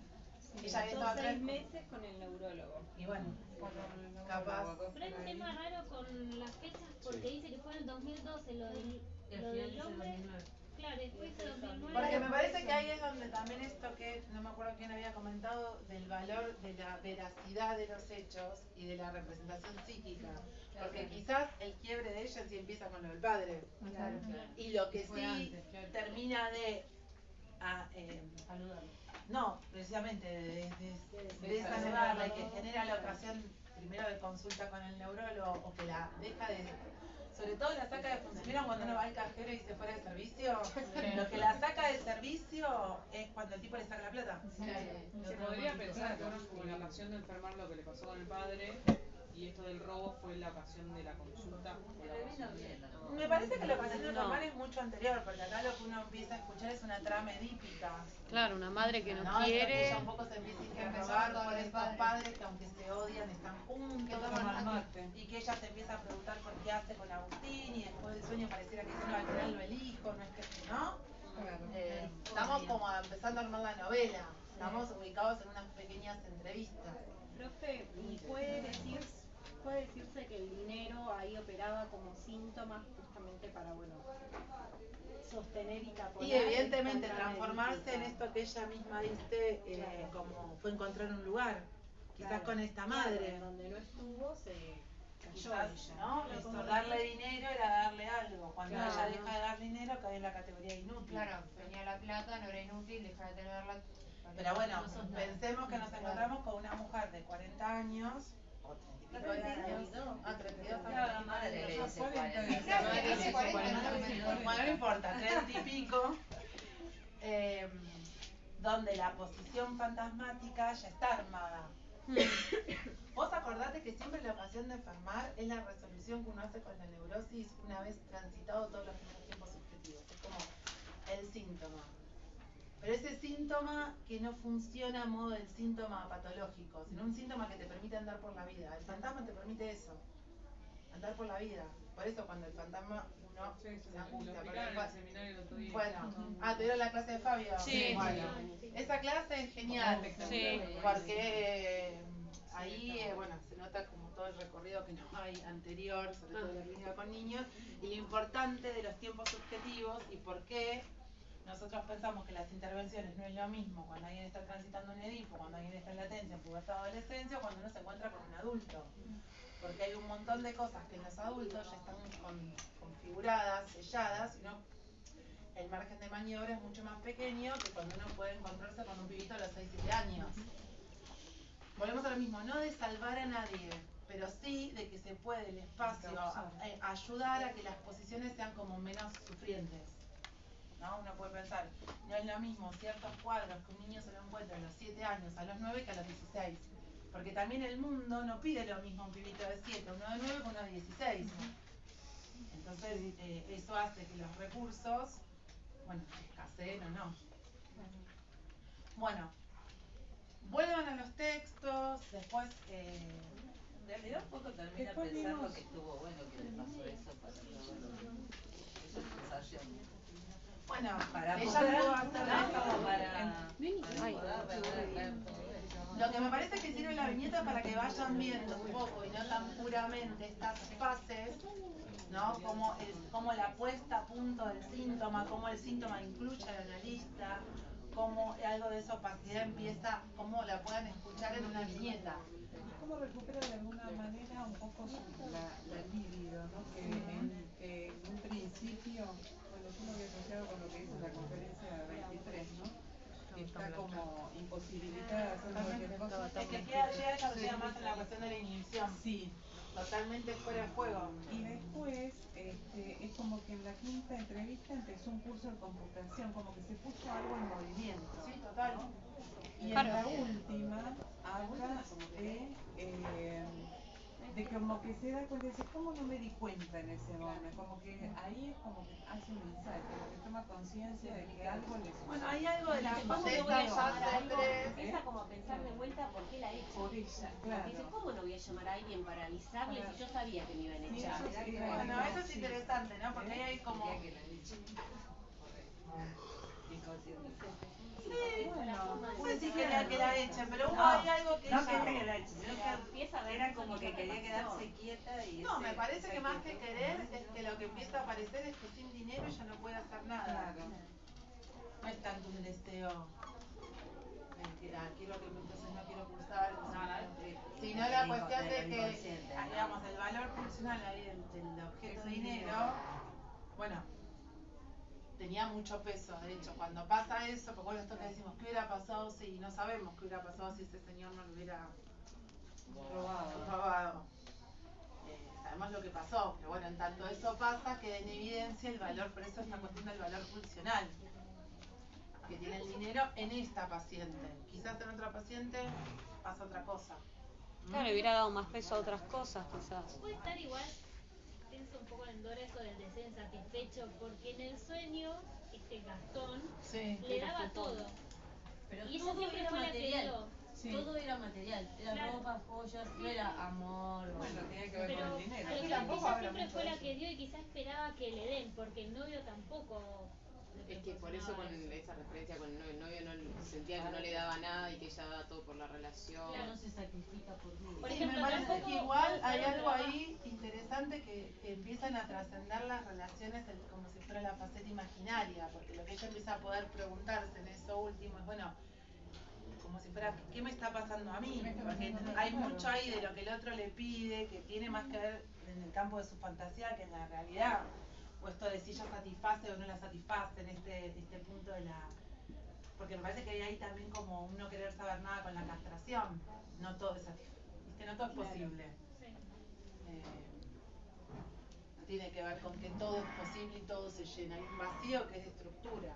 ella había Son estado 6 meses con el neurólogo. Y bueno, capaz. Pero hay un tema raro con las fechas porque dice que fue en el 2012 lo del hombre. Claro, después dice 2009. Porque me parece que ahí es donde también esto que, no me acuerdo quién había comentado, del valor de la veracidad de los hechos y de la representación psíquica. Porque quizás el quiebre de ella sí empieza con lo del padre. Claro. Y lo que Fue sí antes, claro. termina de... no, precisamente de desanudarla y que genera la ocasión primero de consulta con el neurólogo o que la deja de... Sobre todo la saca de funcionar cuando uno va al cajero y se fuera de servicio. Lo que la saca de servicio es cuando el tipo le saca la plata. Se podría pensar que bueno, como la ocasión de enfermar lo que le pasó con el padre y esto del robo fue la ocasión de la consulta. Me parece que la ocasión de enfermar es mucho anterior, porque acá lo que uno empieza a escuchar es una trama edípica. Claro, una madre que no Esto que quiere. ella un poco se empieza a interrogar por estos padres que aunque se odian están juntos y que ella se empieza a preguntar por qué hace con Agustín y después del sueño pareciera que si no al final lo elijo, no es que, ¿no? Estamos como empezando a armar la novela, estamos ubicados en unas pequeñas entrevistas. Profe, ¿y puede decirse que el dinero ahí operaba como síntoma justamente para, bueno, sostener y taponar? Y evidentemente esta trama transformarse en edípica? esto que ella misma dice, como fue encontrar un lugar, quizás con esta madre. Donde no estuvo se cayó Quizás, ella. ¿no? Esto, darle dinero era darle algo. Cuando ella deja de dar dinero cae en la categoría inútil. Claro, tenía la plata, no era inútil, deja de tenerla. Pero bueno, pensemos que nos encontramos con una mujer de 40 años, o 30 y pico de años. 32 Claro, la madre le dice 40. Bueno, no importa, 30 y pico. Donde la posición fantasmática ya está armada. Vos acordate que siempre la ocasión de enfermar es la resolución que uno hace con la neurosis una vez transitado todos los tiempos subjetivos. Es como el síntoma. Pero ese síntoma que no funciona a modo del síntoma patológico, sino un síntoma que te permite andar por la vida. El fantasma te permite eso, andar por la vida. Por eso cuando el fantasma uno se angustia. Bueno, ¿tuvieron la clase de Fabio? Sí. Bueno, esa clase es genial, Sí. porque ahí, bueno, se nota como todo el recorrido que no hay anterior, sobre todo la clínica con niños, y lo importante de los tiempos subjetivos y por qué nosotros pensamos que las intervenciones no es lo mismo cuando alguien está transitando un Edipo, cuando alguien está en latencia, en pubertad o adolescencia, o cuando uno se encuentra con un adulto. Porque hay un montón de cosas que en los adultos ya están configuradas, selladas, sino el margen de maniobra es mucho más pequeño que cuando uno puede encontrarse con un pibito a los 6-7 años. Volvemos a lo mismo, no de salvar a nadie, pero sí de que se puede el espacio ayudar a que las posiciones sean como menos sufrientes. ¿No? Uno puede pensar, no es lo mismo ciertos cuadros que un niño se lo encuentra a los 7 años, a los 9 que a los 16. Porque también el mundo no pide lo mismo a un pibito de 7, uno de 9 que uno de 16. Entonces eso hace que los recursos, bueno, escaseen o no. Bueno, vuelvan a los textos, después En realidad un poco termina pensando que estuvo bueno que le pasó eso para probar esa sensación. Bueno, para ella poder, pudo hacer como para Ay. poder revelar todo eso. Lo que me parece que sirve la viñeta para que vayan viendo un poco y no tan puramente estas fases, ¿no? Como la puesta a punto del síntoma, cómo el síntoma incluye al analista, cómo algo de esa opacidad empieza, cómo la puedan escuchar en una viñeta. ¿Cómo recupera de alguna manera un poco la libido, ¿no? Que en un principio, bueno, yo lo había asociado con lo que hizo la conferencia 23, ¿no? Que está como imposibilitada de hacer cualquier cosa. Es que llega ya más en la cuestión de la inhibición. Sí. Totalmente fuera de juego. Y después, es como que en la quinta entrevista empezó un curso de computación, como que se puso algo en movimiento. Sí, total. ¿No? Y en la última habla de como que se da cuenta y dice, ¿cómo no me di cuenta en ese momento? Como que ahí es como que hace un insight, como que toma conciencia de que algo le sucede. Bueno, hay algo de la ¿Cómo no voy a llamar a algo? fase Empieza como a pensar de vuelta por qué la he hecho. Por ella, claro. Dice, ¿cómo no voy a llamar a alguien para avisarle si yo sabía que me iban a echar? Bueno, eso es interesante, ¿no? Porque ahí hay como... Sí, pues sí quería que la echen, pero hubo ahí algo que no ella... quería que la echen, sino que era como que quería quedarse quieta y... No, me parece que más que querer es que lo que empieza a aparecer es que sin dinero ella no puede hacer nada. No es tanto un deseo quiero que entonces no quiero cursar, sino la cuestión de que, digamos, el valor pulsional ahí del objeto dinero, bueno, tenía mucho peso. De hecho, cuando pasa eso, porque bueno, esto que decimos, ¿qué hubiera pasado si no sabemos qué hubiera pasado si ese señor no lo hubiera robado? Sabemos lo que pasó, pero bueno, en tanto eso pasa, queda en evidencia el valor, por eso esta cuestión del valor pulsional que tiene el dinero en esta paciente. Quizás en otra paciente pasa otra cosa. Claro, le hubiera dado más peso a otras cosas, quizás. Puede estar igual, pienso un poco en Dora eso del deseo insatisfecho, porque en el sueño, Gastón le daba todo. Pero y ella todo siempre era fue la que material. dio. Todo era material, era Claro. ropa, joyas, no era amor. Bueno, tenía que ver Pero con el dinero. a lo que Tampoco ella habla siempre mucho fue de la eso. que dio y quizás esperaba que le den, porque el novio tampoco. Es que por eso con esa referencia con el novio no sentía que no le daba nada y que ella daba todo por la relación. Claro, no se sacrifica por mí. Por ejemplo, me parece que igual hay algo ahí interesante que empiezan a trascender las relaciones como si fuera la faceta imaginaria, porque lo que ella empieza a poder preguntarse en eso último es, bueno, como si fuera, ¿qué me está pasando a mí? Porque hay mucho ahí de lo que el otro le pide, que tiene más que ver en el campo de su fantasía que en la realidad. O esto de si ella satisface o no la satisface en este punto de la... Porque me parece que hay ahí también como un no querer saber nada con la castración. No todo es ¿viste? No todo es posible. No tiene que ver con que todo es posible y todo se llena. Hay un vacío que es de estructura.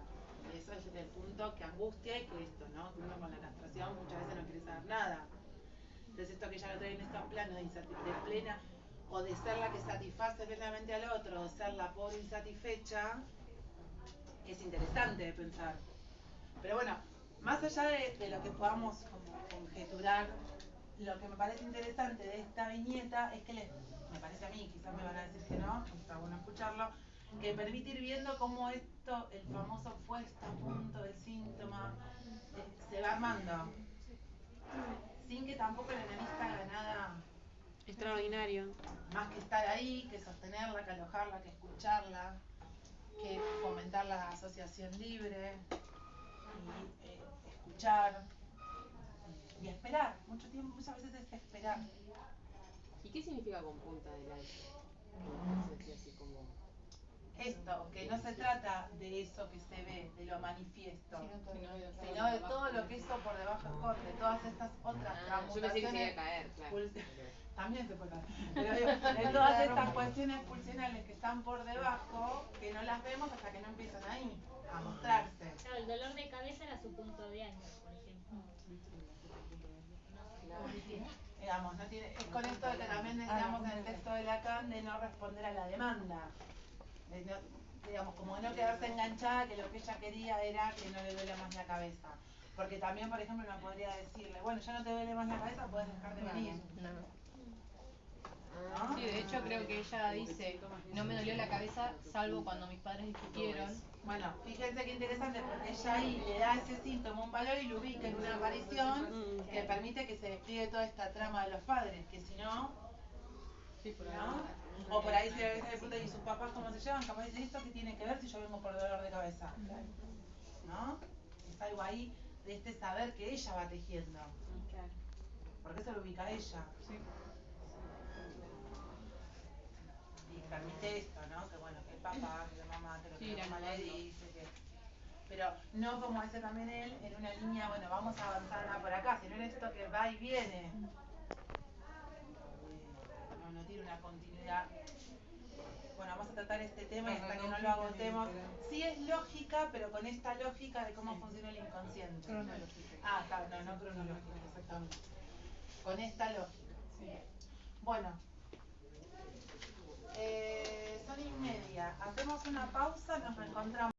Y eso es el punto que angustia y que esto, ¿no? Que uno con la castración muchas veces no quiere saber nada. Entonces esto que ya lo trae en estos planos de plena, o de ser la que satisface plenamente al otro, o ser la pobre insatisfecha, es interesante de pensar. Pero bueno, más allá de lo que podamos como conjeturar, lo que me parece interesante de esta viñeta es que me parece a mí, quizás me van a decir que no, está bueno escucharlo, que permite ir viendo cómo esto, el famoso puesto a punto del síntoma, se va armando. Sin que tampoco el analista haga nada Extraordinario. más que estar ahí, que sostenerla, que alojarla, que escucharla, que fomentar la asociación libre y escuchar y esperar. Muchas veces es esperar. ¿Y qué significa con punta del iceberg? Así como... Esto, que no se trata de eso que se ve, de lo manifiesto, sino de todo lo que eso por debajo esconde, todas estas otras transmutaciones. Yo pensé que se iba a caer, claro. También se puede caer. Pero digo, de todas estas cuestiones pulsionales que están por debajo, que no las vemos hasta que no empiezan ahí, a mostrarse. Claro, el dolor de cabeza era su punto de año, por ejemplo. Digamos, no tiene, es con esto de que también decíamos en el texto de Lacan de no responder a la demanda. De no, digamos, como no quedarse enganchada, que lo que ella quería era que no le duele más la cabeza. Porque también, por ejemplo, uno podría decirle, bueno, ya no te duele más la cabeza, puedes dejar de venir. ¿no? Sí, de hecho creo que ella dice, no me dolió la cabeza salvo cuando mis padres discutieron. Bueno, fíjense qué interesante porque ella ahí le da ese síntoma un valor y lo ubica en una aparición que permite que se despliegue toda esta trama de los padres, que si no, ¿no? O por ahí si a veces le preguntan, ¿y sus papás cómo se llevan? Capaz dicen, ¿esto qué tiene que ver si yo vengo por dolor de cabeza? ¿No? Es algo ahí de este saber que ella va tejiendo. Porque eso lo ubica ella. Y permite esto, ¿no? Que bueno, que el papá, que la mamá, que lo que la mamá le dice, que... Pero no como hace también él, en una línea, bueno, vamos a avanzar por acá, sino en esto que va y viene. No tiene una continuidad. Bueno, vamos a tratar este tema y hasta que no lo agotemos. Sí es lógica, pero con esta lógica de cómo funciona el inconsciente. Cronológica. Ah, claro, no cronológica, exactamente. Con esta lógica. Bueno. Son 1:30. Hacemos una pausa, nos reencontramos.